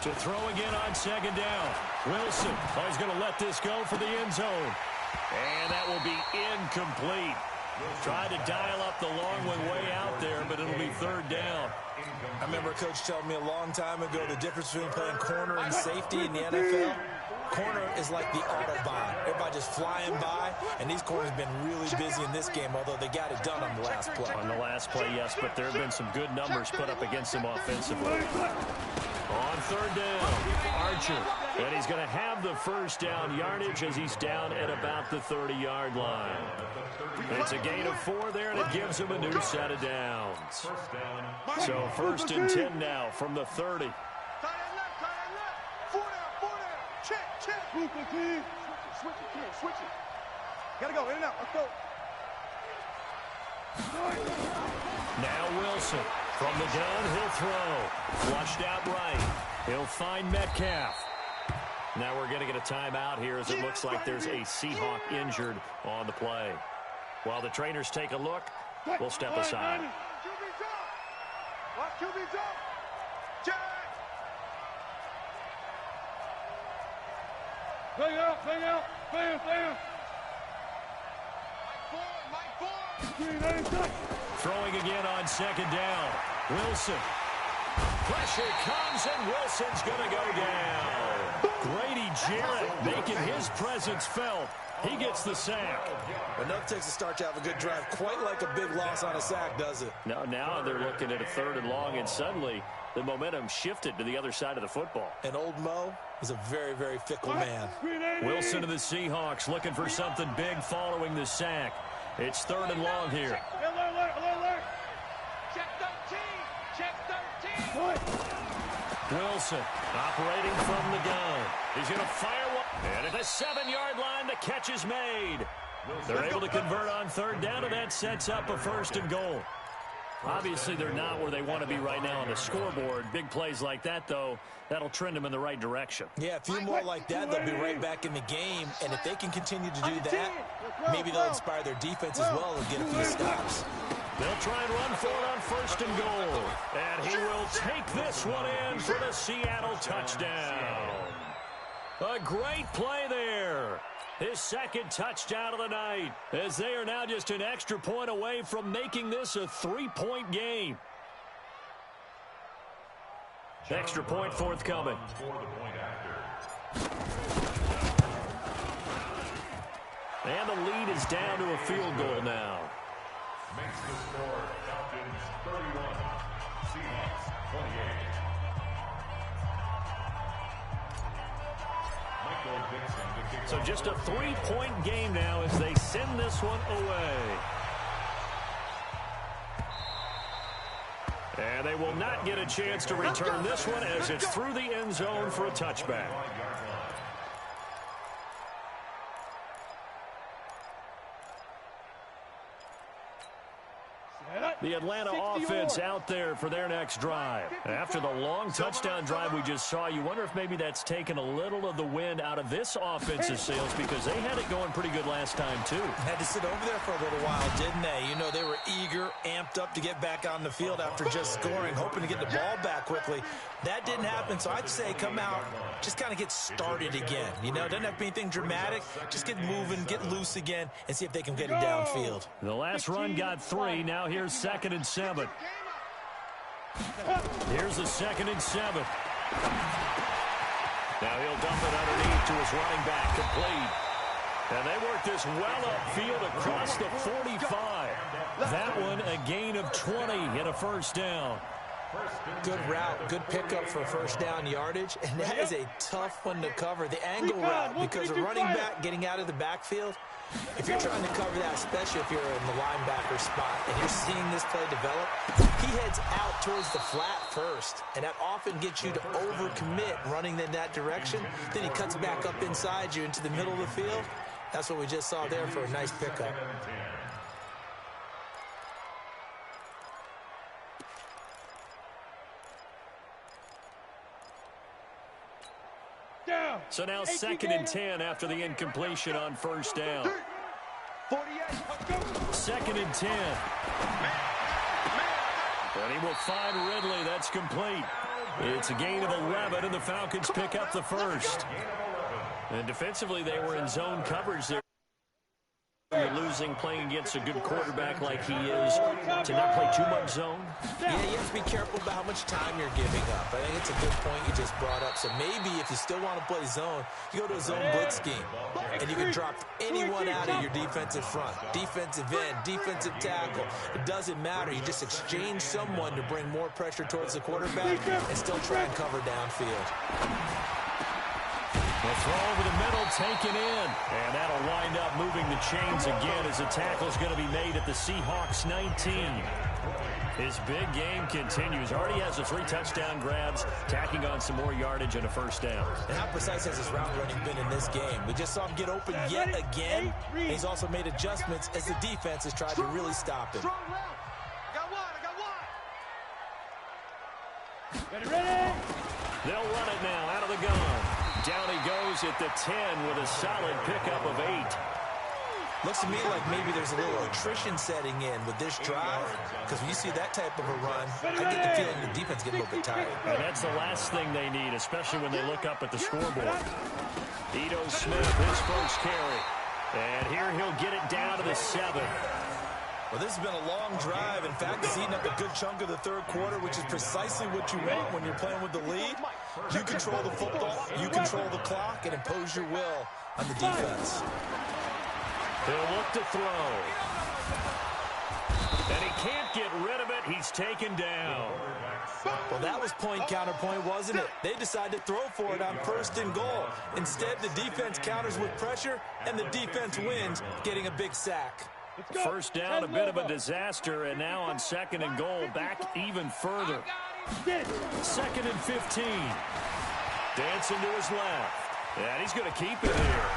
To throw again on 2nd down. Wilson, he's going to let this go for the end zone. And that will be incomplete. Tried to dial up the long one way out there, but it'll be 3rd down. I remember a coach telling me a long time ago the difference between playing corner and safety in the NFL. Corner is like the Autobahn. Everybody just flying by, and these corners have been really busy in this game, although they got it done on the last play. On the last play, yes, but there have been some good numbers put up against them offensively. On 3rd down, Archer. And he's going to have the 1st down yardage as he's down at about the 30-yard line. It's a gain of 4 there, and it gives him a new set of downs. So 1st and 10 now from the 30. Switch it. Gotta go, in and out. Let's go. Now Wilson. From the gun, he'll throw. Flushed out right. He'll find Metcalf. Now we're going to get a timeout here as it looks like there's a Seahawk injured on the play. While the trainers take a look, we'll step aside. Bang out. Throwing again on 2nd down. Wilson. Pressure comes, and Wilson's going to go down. Grady Jarrett making his presence felt. He gets the sack. Enough takes to start to have a good drive. Quite like a big loss on a sack, does it? Now they're looking at a 3rd and long, and suddenly the momentum shifted to the other side of the football. And old Mo is a very, very fickle man. Wilson to the Seahawks looking for something big following the sack. It's 3rd and long here. Alert. Check 13. Wilson operating from the gun. He's going to fire one. And at the 7-yard line, the catch is made. They're able to convert on 3rd down, and that sets up a 1st and goal. Obviously, they're not where they want to be right now on the scoreboard. Big plays like that, though, that'll trend them in the right direction. Yeah, a few more like that, they'll be right back in the game. And if they can continue to do that, maybe they'll inspire their defense as well and get a few stops. They'll try and run for it on 1st and goal. And he will take this one in for the Seattle touchdown. A great play there. His 2nd touchdown of the night, as they are now just an extra point away from making this a 3-point game. Extra point forthcoming. And the lead is down to a field goal now. Makes the score Falcons 31, Seahawks 28. So just a 3-point game now as they send this one away. And they will not get a chance to return this one as it's through the end zone for a touchback. The Atlanta offense out there for their next drive. After the long touchdown drive we just saw, you wonder if maybe that's taken a little of the wind out of this offense's sails because they had it going pretty good last time, too. Had to sit over there for a little while, didn't they? You know, they were eager, amped up to get back on the field after just scoring, hoping to get the ball back quickly. That didn't happen, so I'd say come out, just kind of get started again. You know, doesn't have to be anything dramatic. Just get moving, get loose again, and see if they can get it downfield. The last run got 3. Now here's 2nd and 7. Here's the 2nd and 7. Now he'll dump it underneath to his running back, complete. And they work this well upfield across the 45. That one a gain of 20 and a first down. Good route, good pickup for first down yardage, and that is a tough one to cover, the angle route, because a running back getting out of the backfield, if you're trying to cover that, especially if you're in the linebacker spot, and you're seeing this play develop, he heads out towards the flat first, and that often gets you to overcommit running in that direction. Then he cuts back up inside you into the middle of the field. That's what we just saw there for a nice pickup. So now 2nd and 10 after the incompletion on first down. 2nd and 10. And he will find Ridley. That's complete. It's a gain of 11, and the Falcons pick up the first. And defensively, they were in zone coverage there. You're losing playing against a good quarterback like he is to not play too much zone. Yeah, you have to be careful about how much time you're giving up. I think it's a good point you just brought up. So maybe if you still want to play zone, you go to a zone blitz scheme. And you can drop anyone out of your defensive front. Defensive end, defensive tackle. It doesn't matter. You just exchange someone to bring more pressure towards the quarterback and still try and cover downfield. The throw over the middle, taken in. And that'll wind up moving the chains again as the tackle's going to be made at the Seahawks 19. His big game continues. Already has the 3 touchdown grabs, tacking on some more yardage and a first down. And how precise has his route running been in this game? We just saw him get open yet again. And he's also made adjustments as the defense has tried to really stop him. Ready? They'll run it now out of the gun. Down he goes at the 10 with a solid pickup of 8. Looks to me like maybe there's a little attrition setting in with this drive, because when you see that type of a run, I get the feeling the defense getting a little bit tired. And that's the last thing they need, especially when they look up at the scoreboard. Ito Smith, his first carry. And here he'll get it down to the 7. Well, this has been a long drive. In fact, it's eaten up a good chunk of the third quarter, which is precisely what you want when you're playing with the lead. You control the football, you control the clock, and impose your will on the defense. He'll look to throw. And he can't get rid of it. He's taken down. Well, that was point counterpoint, wasn't it? They decided to throw for it on 1st and goal. Instead, the defense counters with pressure, and the defense wins, getting a big sack. First down, a bit of a disaster, and now on 2nd and goal, back even further. 2nd and 15. Dancing to his left. And he's going to keep it here.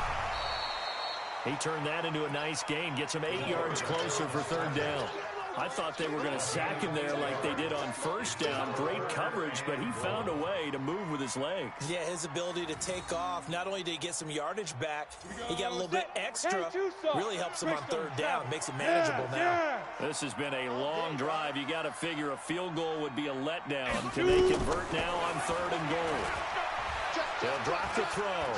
He turned that into a nice gain, gets him 8 yards closer for 3rd down. I thought they were going to sack him there like they did on 1st down. Great coverage, but he found a way to move with his legs. Yeah, his ability to take off. Not only did he get some yardage back, he got a little bit extra. Really helps him on 3rd down. Makes it manageable now. This has been a long drive. You got to figure a field goal would be a letdown. Can they convert now on 3rd and goal? They'll drop the throw.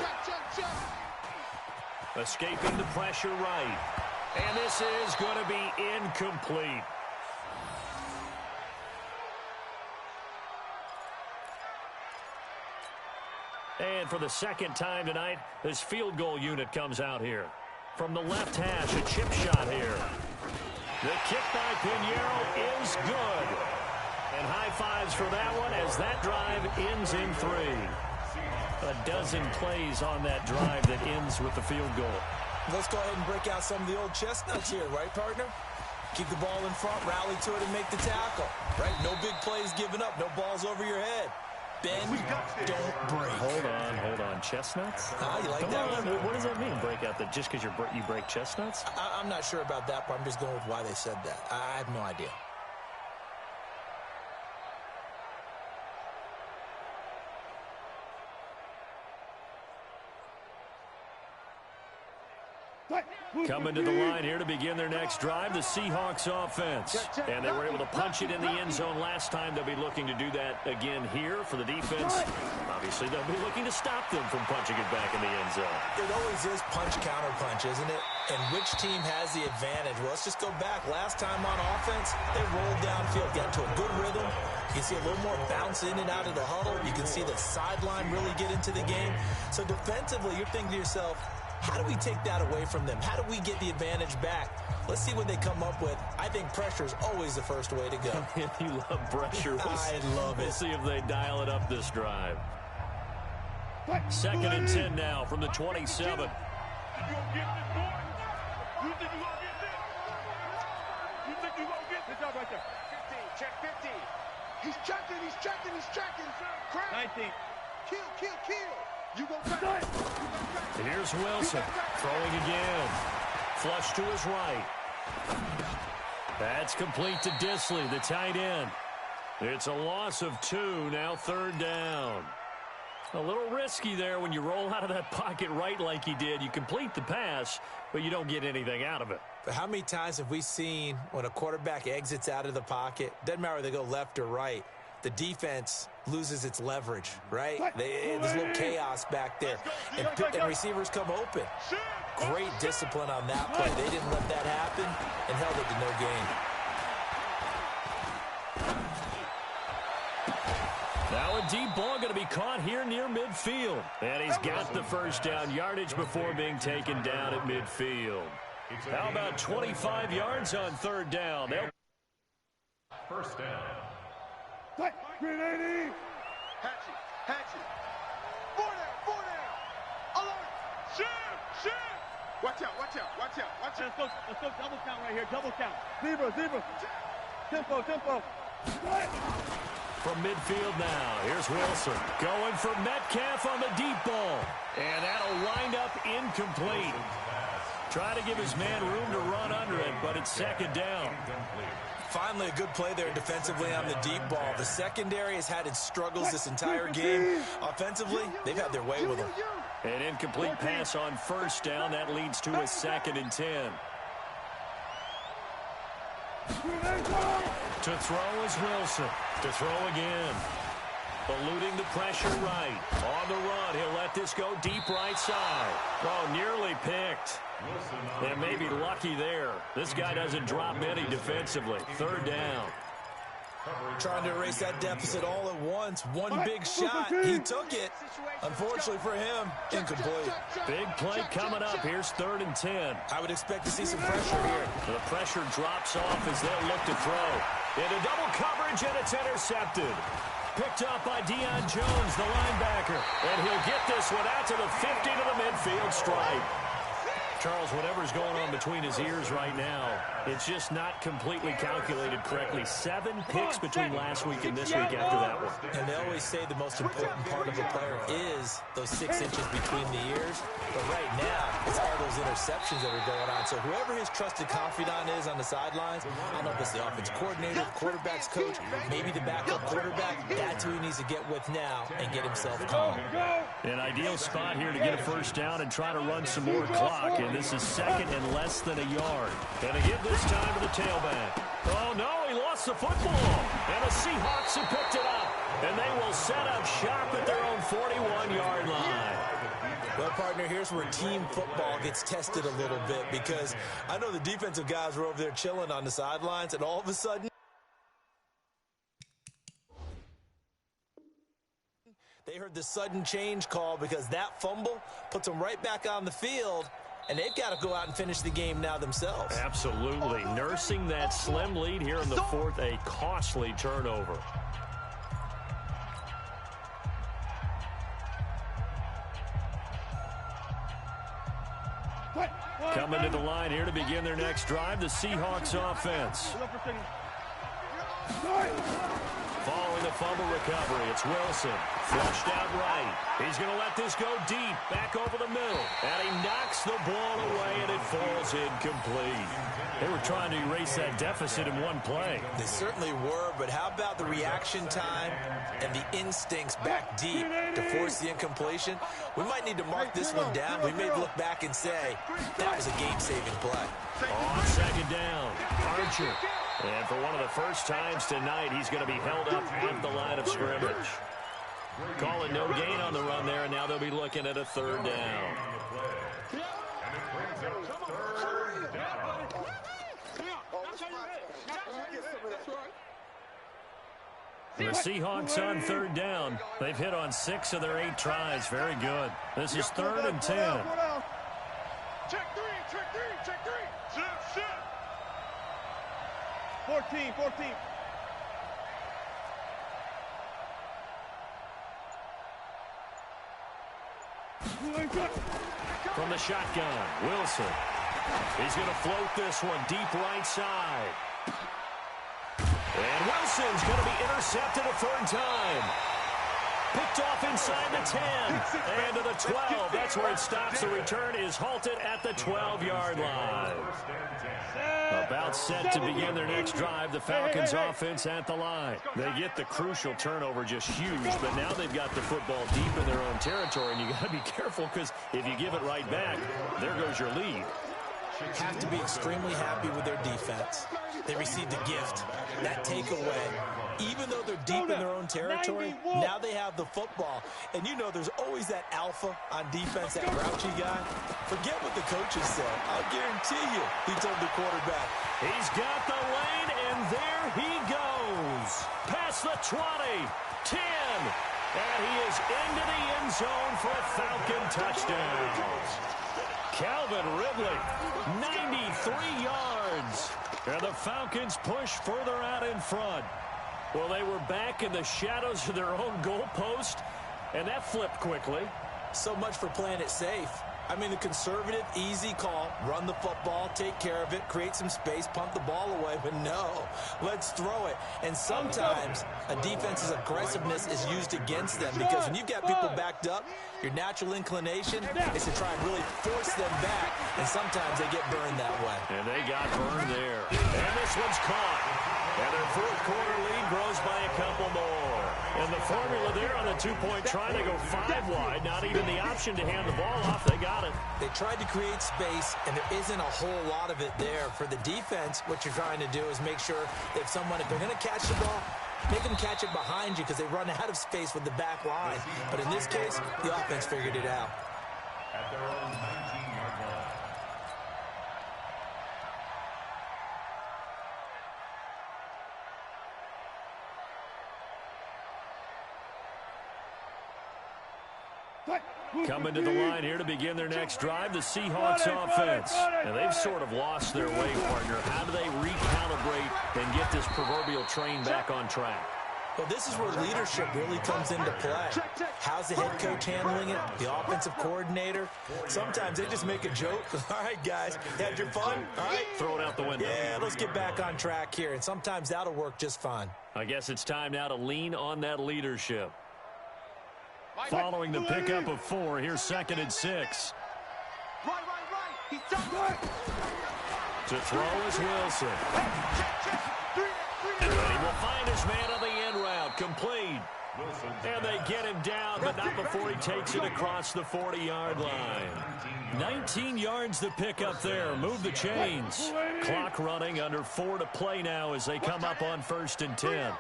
Escaping the pressure right. And this is going to be incomplete. And for the 2nd time tonight, this field goal unit comes out here. From the left hash, a chip shot here. The kick by Pinheiro is good. And high fives for that one as that drive ends in 3. A dozen plays on that drive that ends with the field goal. Let's go ahead and break out some of the old chestnuts here, right, partner? Keep the ball in front, rally to it, and make the tackle, right? No big plays given up, no balls over your head. Bend, don't break. Hold on. Chestnuts? You like that one? What does that mean, break out? Just because you break chestnuts? I'm not sure about that, but I'm just going with why they said that. I have no idea. Coming to the line here to begin their next drive, the Seahawks offense. And they were able to punch it in the end zone last time. They'll be looking to do that again here for the defense. Obviously, they'll be looking to stop them from punching it back in the end zone. It always is punch-counter-punch, isn't it? And which team has the advantage? Well, let's just go back. Last time on offense, they rolled downfield, got into a good rhythm. You can see a little more bounce in and out of the huddle. You can see the sideline really get into the game. So defensively, you're thinking to yourself, how do we take that away from them? How do we get the advantage back? Let's see what they come up with. I think pressure is always the first way to go. You love pressure. I love it. We'll see if they dial it up this drive. 2nd and 10 now from the 27. You think you're going to get this? You think you're going to get this? Good job right there. 15, check 15. He's checking. Crap. 19. Kill. You gonna cut it. Here's Wilson throwing again. Flush to his right. That's complete to Disley, the tight end. It's a loss of 2, now 3rd down. A little risky there when you roll out of that pocket right like he did. You complete the pass, but you don't get anything out of it. But how many times have we seen when a quarterback exits out of the pocket, doesn't matter whether they go left or right, the defense loses its leverage, right? There's a little chaos back there. And receivers come open. Great discipline on that play. They didn't let that happen and held it to no gain. Now a deep ball going to be caught here near midfield. And he's got the first down yardage before being taken down at midfield. How about 25 yards on 3rd down? First down. Green 80. Hatchet. 4 down. Alert. Shit. Watch out. Let's go double count right here. Double count. Zebra. Tempo. From midfield now, here's Wilson. Going for Metcalf on the deep ball. And that'll wind up incomplete. Trying to give his man room to run under it, but it's 2nd down. Finally, a good play there defensively on the deep ball. The secondary has had its struggles this entire game. Offensively, they've had their way with them. An incomplete pass on 1st down. That leads to a 2nd and 10. To throw is Wilson. To throw again. Eluding the pressure right. On the run, he'll let this go deep right side. Oh, nearly picked. And maybe lucky there. This guy doesn't drop many defensively. 3rd down. Trying to erase that deficit all at once. One big shot. He took it. Unfortunately for him, incomplete. Big play coming up. Here's 3rd and 10. I would expect to see some pressure here. The pressure drops off as they'll look to throw. Into double coverage, and it's intercepted. Picked up by Deion Jones, the linebacker. And he'll get this one out to the 50 to the midfield stripe. Charles, whatever's going on between his ears right now, it's just not completely calculated correctly. 7 picks between last week and this week after that one. And they always say the most important part of a player is those 6 inches between the ears. But right now, it's all those interceptions that are going on. So whoever his trusted confidant is on the sidelines, I don't know if it's the offensive coordinator, the quarterback's coach, maybe the backup quarterback, that's who he needs to get with now and get himself calm. An ideal spot here to get a first down and try to run some more clock. And this is 2nd and less than a yard. And again this time to the tailback. Oh, no, he lost the football. And the Seahawks have picked it up. And they will set up shop at their own 41-yard line. Well, partner, here's where team football gets tested a little bit because I know the defensive guys were over there chilling on the sidelines, and all of a sudden, they heard the sudden change call because that fumble puts them right back on the field, and they've got to go out and finish the game now themselves. Absolutely. Nursing that slim lead here in the 4th, a costly turnover. Coming to the line here to begin their next drive, the Seahawks offense. Following the fumble recovery, it's Wilson. Flushed out right. He's going to let this go deep, back over the middle. And he knocks the ball away, and it falls incomplete. They were trying to erase that deficit in one play. They certainly were, but how about the reaction time and the instincts back deep to force the incompletion? We might need to mark this one down. We may look back and say, that was a game-saving play. On second down, Archer. And for one of the first times tonight, he's going to be held up at the line of scrimmage. Call it no gain on the run there, and now they'll be looking at a third down. The Seahawks on third down. They've hit on 6 of their 8 tries. Very good. This is 3rd and 10. Check three, check three, check three. Shit. 14. From the shotgun, Wilson. He's going to float this one deep right side. And Wilson's going to be intercepted a third time. Picked off inside the 10 and to the 12. That's where it stops. The return is halted at the 12-yard line. About set to begin their next drive. The Falcons offense at the line. They get the crucial turnover, just huge, but now they've got the football deep in their own territory, and you got to be careful because if you give it right back, there goes your lead. Have to be extremely happy with their defense. They received a gift. That takeaway, even though they're deep in their own territory, now they have the football. And you know there's always that alpha on defense, that grouchy guy. Forget what the coaches said. I'll guarantee you, he told the quarterback. He's got the lane, and there he goes. Past the 20, 10, and he is into the end zone for a Falcon touchdown. Calvin Ridley, 93 yards. And the Falcons push further out in front. Well, they were back in the shadows of their own goalpost, and that flipped quickly. So much for playing it safe. I mean, the conservative, easy call, run the football, take care of it, create some space, pump the ball away, but no, let's throw it. And sometimes a defense's aggressiveness is used against them because when you've got people backed up, your natural inclination is to try and really force them back, and sometimes they get burned that way. And they got burned there. And this one's caught. And their fourth quarter lead grows by a couple more. And the formula there on the two-point try, they go 5 wide. Not even the option to hand the ball off. They got it. They tried to create space, and there isn't a whole lot of it there. For the defense, what you're trying to do is make sure that if they're going to catch the ball, make them catch it behind you because they run out of space with the back line. But in this case, the offense figured it out. At their own 19-yard line. Coming to the line here to begin their next drive, the Seahawks offense. And they've sort of lost their way, partner. How do they recalibrate and get this proverbial train back on track? Well, this is where leadership really comes into play. How's the head coach handling it? The offensive coordinator? Sometimes they just make a joke. All right, guys, had your fun? All right. Throw it out the window. Yeah, let's get back on track here. And sometimes that'll work just fine. I guess it's time now to lean on that leadership. Following the pickup of 4, here's 2nd and 6. Right. He's done. To throw is Wilson. And he will find his man on the end route. Complete. And they get him down, but not before he takes it across the 40-yard line. 19 yards to pick up there. Move the chains. Clock running, under 4 to play now as they come up on 1st and 10.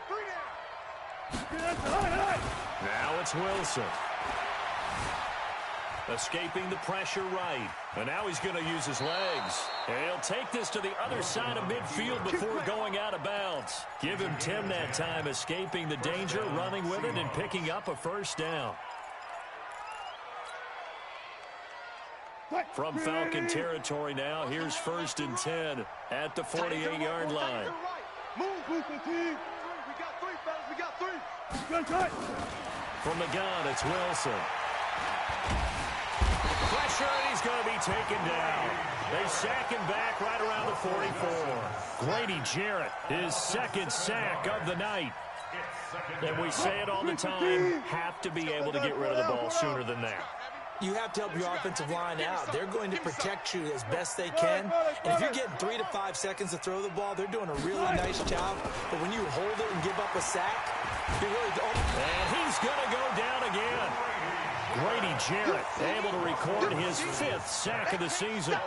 Now it's Wilson. Escaping the pressure right. And now he's going to use his legs. And he'll take this to the other side of midfield before going out of bounds. Give him 10 that time, escaping the danger, running with it, and picking up a first down. From Falcon territory now, here's 1st and 10 at the 48-yard line. Move, team. We got 3, fellas. We got 3. From the gun, it's Wilson. Pressure, and he's going to be taken down. They sack him back right around the 44. Grady Jarrett, his 2nd sack of the night. And we say it all the time, have to be able to get rid of the ball sooner than that. You have to help your offensive line out. They're going to protect you as best they can. And if you're getting 3 to 5 seconds to throw the ball, they're doing a really nice job. But when you hold it and give up a sack, you really don't. And he's going to go down again. Grady Jarrett able to record his 5th sack of the season.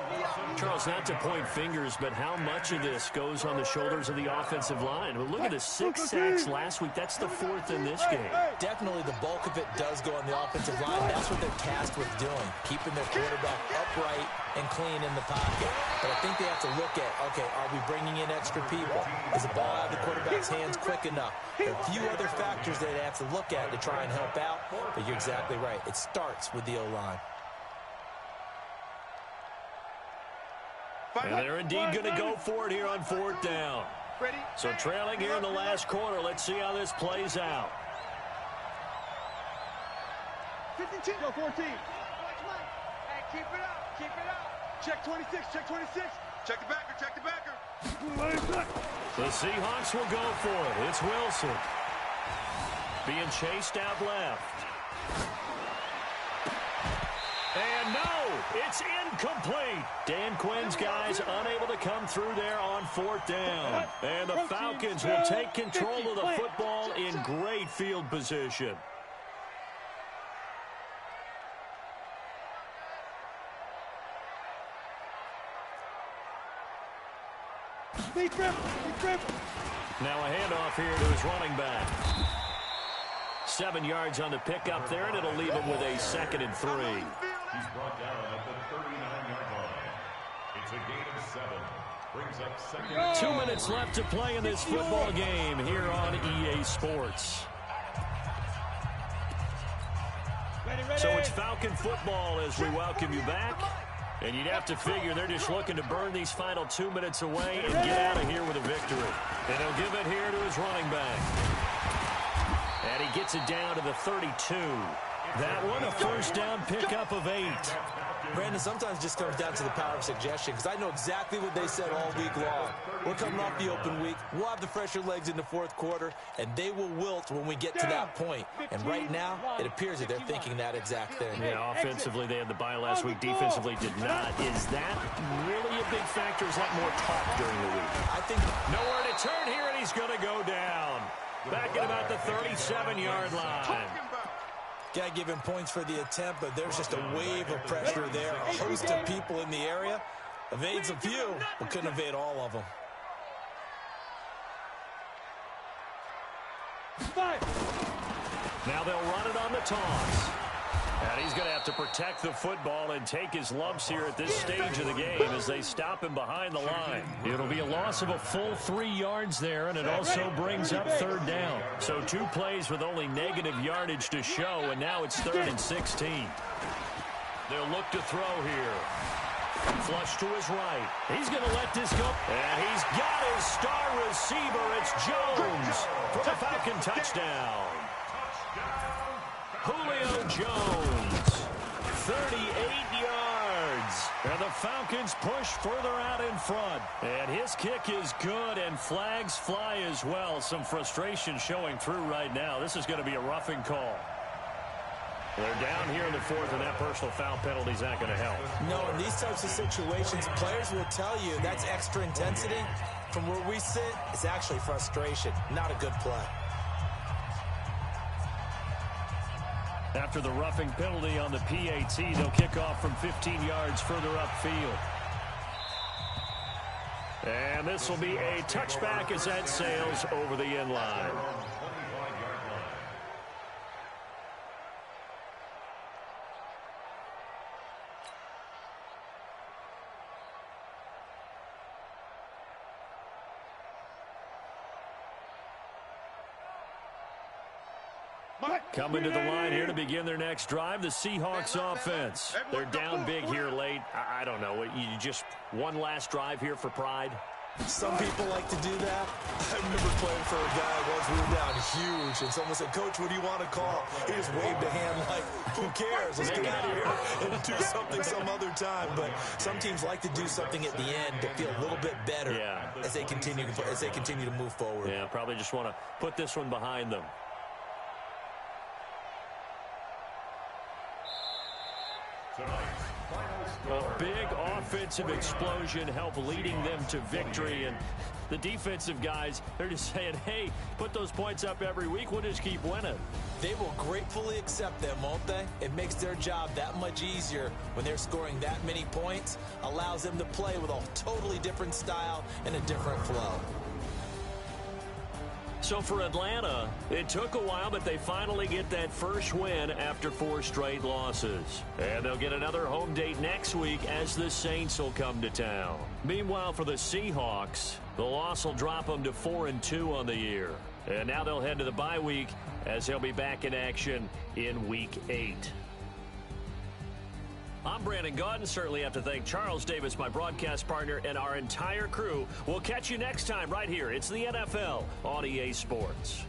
Charles, not to point fingers, but how much of this goes on the shoulders of the offensive line? Well, look at the 6 sacks last week. That's the 4th in this game. Definitely the bulk of it does go on the offensive line. That's what they're tasked with doing, keeping their quarterback upright and clean in the pocket. But I think they have to look at, okay, are we bringing in extra people? Is the ball out of the quarterback's hands quick enough? There are a few other factors that they have to look at to try and help out, but you're exactly right. It starts with the O-line. And they're indeed going to go for it here on 4th down. So trailing here in the last quarter. Let's see how this plays out. 15, go 14. Hey, keep it up, keep it up. Check 26, check 26. Check the backer, check the backer. The Seahawks will go for it. It's Wilson. Being chased out left. And no, it's incomplete. Dan Quinn's guys unable to come through there on 4th down. And the Falcons will take control of the football in great field position. Now a handoff here to his running back. 7 yards on the pickup there, and it'll leave him with a 2nd and 3. He's brought down at the 39-yard line. It's a gain of 7. Brings up 2nd and 2 minutes left to play in this football game here on EA Sports. So it's Falcon football as we welcome you back. And you'd have to figure they're just looking to burn these final 2 minutes away and get out of here with a victory. And he'll give it here to his running back. And he gets it down to the 32. That one, a 1st down pickup of 8. Brandon, sometimes it just comes down to the power of suggestion, because I know exactly what they said all week long. We're coming off the open week. We'll have the fresher legs in the 4th quarter, and they will wilt when we get to that point. And right now, it appears that they're thinking that exact thing. Yeah, offensively, they had the bye last week. Defensively, did not. Is that really a big factor? Is that more talk during the week? I think nowhere to turn here, and he's going to go down. Back at about the 37-yard line. Got to give him points for the attempt, but there's just a wave of pressure there. A host of people in the area. Evades a few, but couldn't evade all of them. Now they'll run it on the toss. And he's going to have to protect the football and take his lumps here at this stage of the game as they stop him behind the line. It'll be a loss of a full 3 yards there, and it also brings up 3rd down. So 2 plays with only negative yardage to show, and now it's 3rd and 16. They'll look to throw here. Flush to his right. He's going to let this go. And he's got his star receiver. It's Jones for the Falcon touchdown. Julio Jones, 38 yards. And the Falcons push further out in front. And his kick is good, and flags fly as well. Some frustration showing through right now. This is going to be a roughing call. They're down here in the 4th, and that personal foul penalty is not going to help. No, in these types of situations, players will tell you that's extra intensity. From where we sit, it's actually frustration, not a good play. After the roughing penalty on the PAT, they'll kick off from 15 yards further upfield. And this will be a touchback as that sails over the end line. Coming to the line here to begin their next drive, the Seahawks offense. They're down big here late. I don't know. You just one last drive here for pride? Some people like to do that. I remember playing for a guy once we were down huge, and someone said, "Coach, what do you want to call?" He just waved a hand like, "Who cares? Let's get out of here and do something some other time." But some teams like to do something at the end to feel a little bit better as they continue to move forward. Yeah, probably just want to put this one behind them. A big offensive explosion helped leading them to victory, and the defensive guys, they're just saying, hey, put those points up every week, we'll just keep winning. They will gratefully accept them, won't they? It makes their job that much easier when they're scoring that many points, allows them to play with a totally different style and a different flow. So for Atlanta, it took a while, but they finally get that first win after 4 straight losses. And they'll get another home date next week as the Saints will come to town. Meanwhile, for the Seahawks, the loss will drop them to 4-2 on the year. And now they'll head to the bye week as they'll be back in action in Week 8. I'm Brandon Gaudin. Certainly have to thank Charles Davis, my broadcast partner, and our entire crew. We'll catch you next time right here. It's the NFL on EA Sports.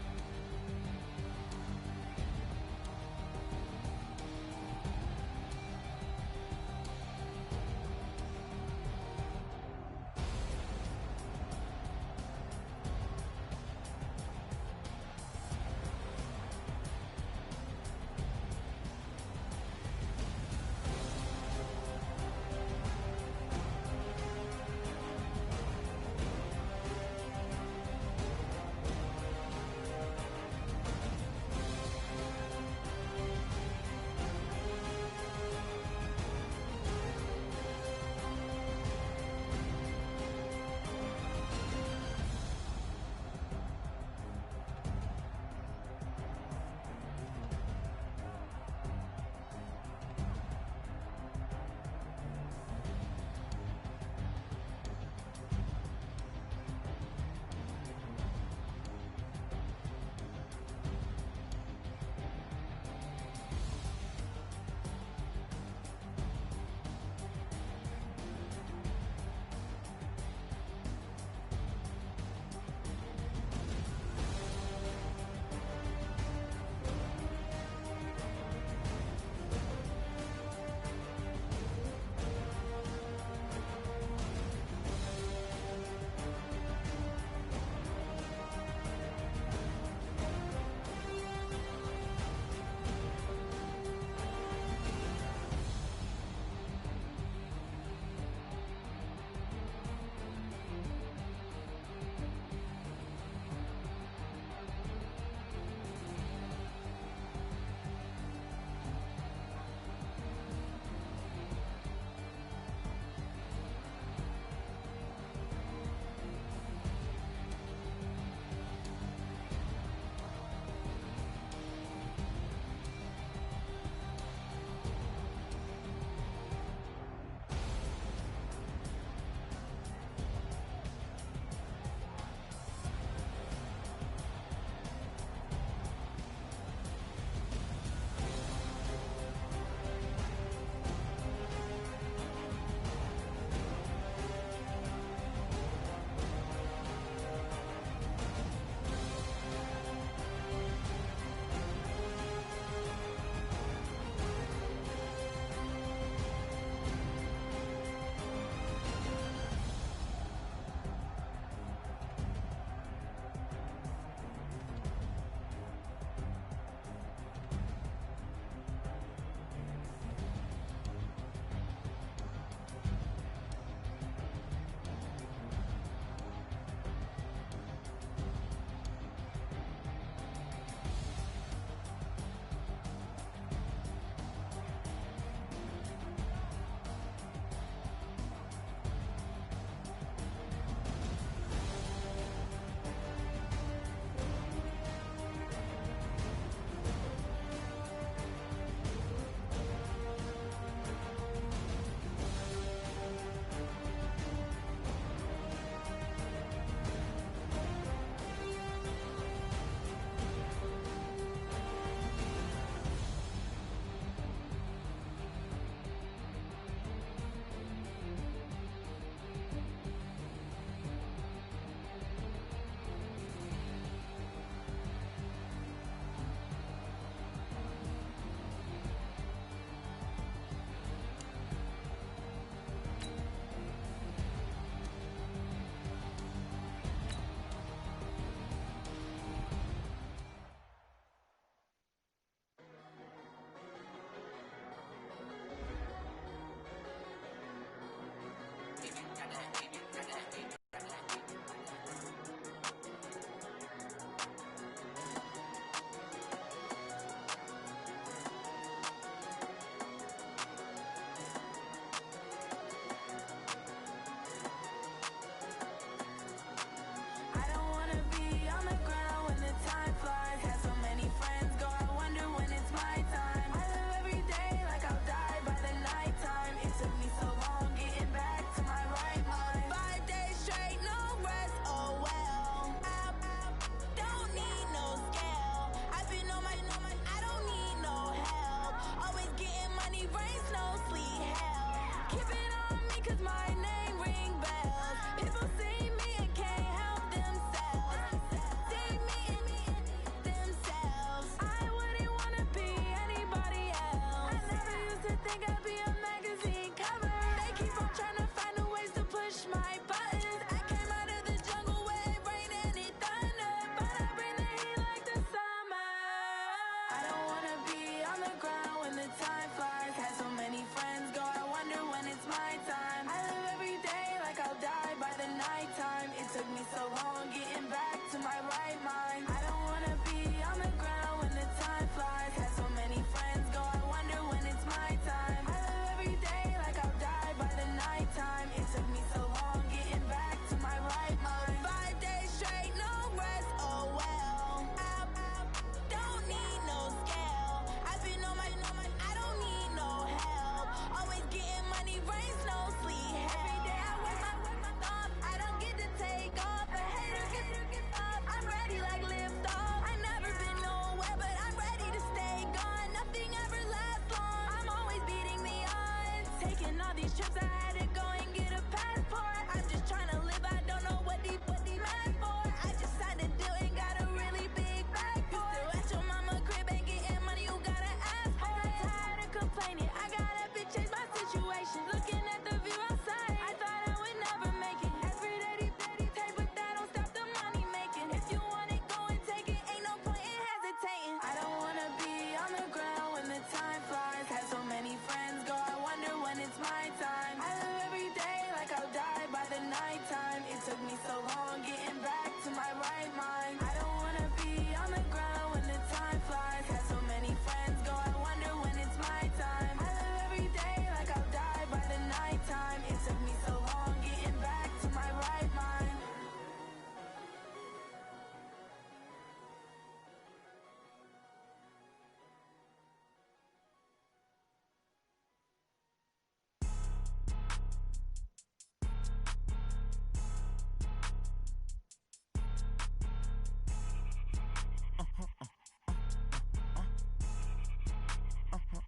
trips, I had to go and get a passport. I'm just trying to live, I don't know what they mad for. I just signed a deal and got a really big bag for it. You still at your mama crib and getting money, you gotta ask for it. I got tired of complaining, I gotta bitch change my situation. Looking at the view outside, I thought I would never make it. Every day they take, but that don't stop the money making. If you want it, go and take it, ain't no point in hesitating. I don't wanna be on the ground when the time flies. Had so many friends go, I wonder when it's my time. I live every day like I'll die by the nighttime. It took me so long getting back to my right mind. I don't wanna be on the ground when the time flies. Had so many friends go, I wonder when it's my time. I live every day like I'll die by the nighttime. It took me so long getting back to my right mind.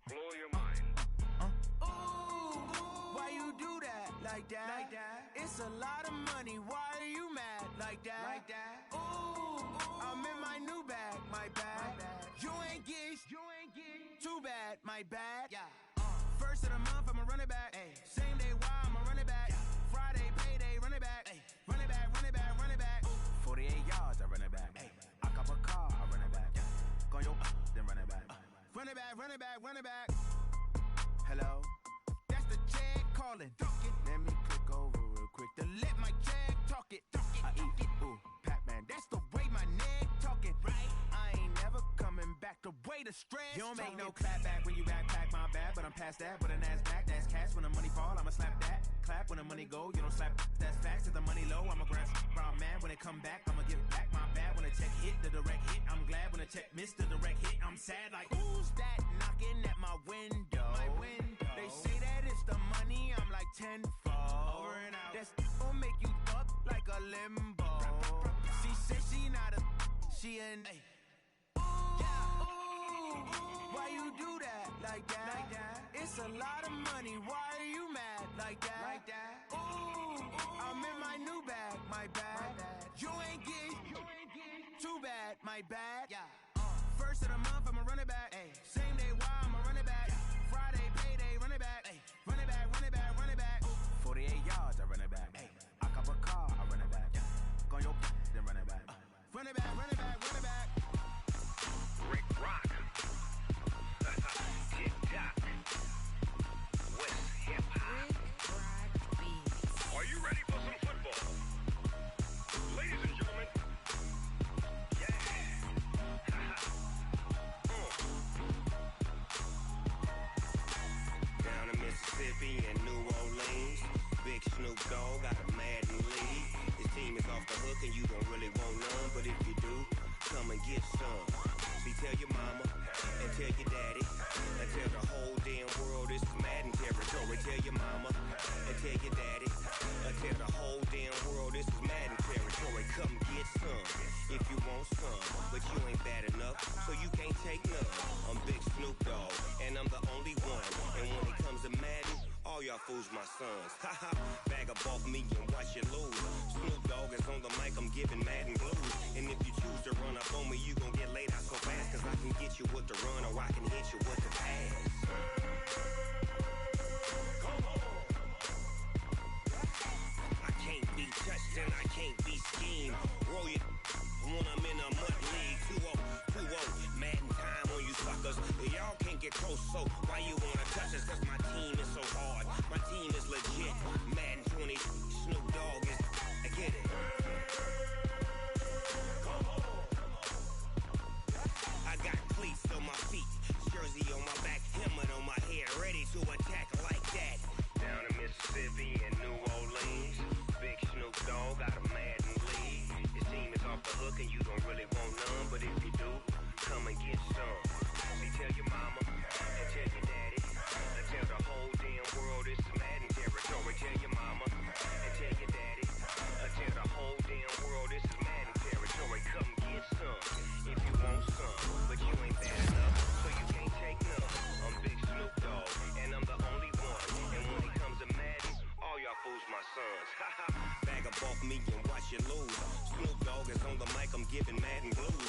Blow your mind. Why you do that? Like that? Like that? It's a lot of money. Why are you mad? Like that? Like that? Ooh, I'm in my new bag. My bad. You ain't get too bad. My bad. Yeah. First of the month, I'ma run it back. Ay. Same day, why I'ma run it back. Friday, payday, run it back. Ay. Run it back, run it back, run it back. 48 yards, I run it back. Ay. I cop a car, I run it back. Go yo, then run it back. Run it back, run it back, run it back. Hello? That's the jag calling. Let me click over real quick to let my jag talk it. I eat it, ooh, Pac-Man. That's the way my neck talking. Right? I ain't never coming back. The way the stress. You don't make no clap back when you backpack my bad, but I'm past that. With a NASDAQ, that's cash. When the money fall, I'ma slap that. Clap when the money go, you don't slap. That's facts. If the money low, I'ma grab brown man. When it come back, I'ma give back my bad. When the check hit, the direct hit. I'm glad when the check missed the direct hit. I'm sad like who's that knocking at my window? My window. They say that it's the money. I'm like tenfold. Over and out. That's gon' make you up like a limbo. She said she not a. She an. Why you do that? Like that? Like that? It's a lot of money. Why are you mad? Like that? Like that? Ooh, I'm in my new bag. My bad. You ain't get too bad. My bad. Yeah. First of the month, I'ma run it back. Ay. Same day, why I'ma run it back. Friday, payday, run it back. Ay. Run it back, run it back, run it back. 48 yards, I run it back. Ay. I cop a car, I run it back. Go yo, then run it back. Run it back, run it back, run it back. Rick Rock. TikTok. West Hip Hop. Are you ready for some football? Ladies and gentlemen. Yeah. Down in Mississippi and New Orleans, Big Snoop Dogg got a Madden league. His team is off the hook and you don't really want none, but if you do, come and get some. See, tell your mama and tell your daddy and tell the whole damn world this is Madden territory. Tell your mama and tell your daddy and tell the whole damn world this is Madden territory. Come get some if you want some, but you ain't bad enough, so you can't take none. I'm Big Snoop Dogg and I'm the only one. And when it comes to Madden, all y'all fools my sons. Haha, bag up off me and watch you lose. Snoop Dogg is on the mic, I'm giving Madden blues. And if you choose to run up on me, you gon' get laid out so fast. Cause I can get you with the run or I can hit you with the pass. I can't be touched and I can't be schemed. Roll you when I'm in a mud league. 2-0, Madden time on you suckers. Y'all can't get close, so why you wanna touch us? Cause my team is so hard. My team is legit. Madden 20, Snoop Dogg is. I get it. I got cleats on my feet, jersey on my back, helmet on my head, ready to attack like that. Down in Mississippi and New Orleans, Big Snoop Dogg got a Madden league. His team is off the hook and you don't really want none, but if you do, come and get some. See, tell your mama and tell your daddy and tell the whole damn world this is Madden territory. Tell your mama and tell your daddy and tell the whole damn world this is Madden territory. Come get some if you want some, but you ain't bad enough, so you can't take none. I'm Big Snoop Dogg and I'm the only one. And when it comes to Madden, giving mad and good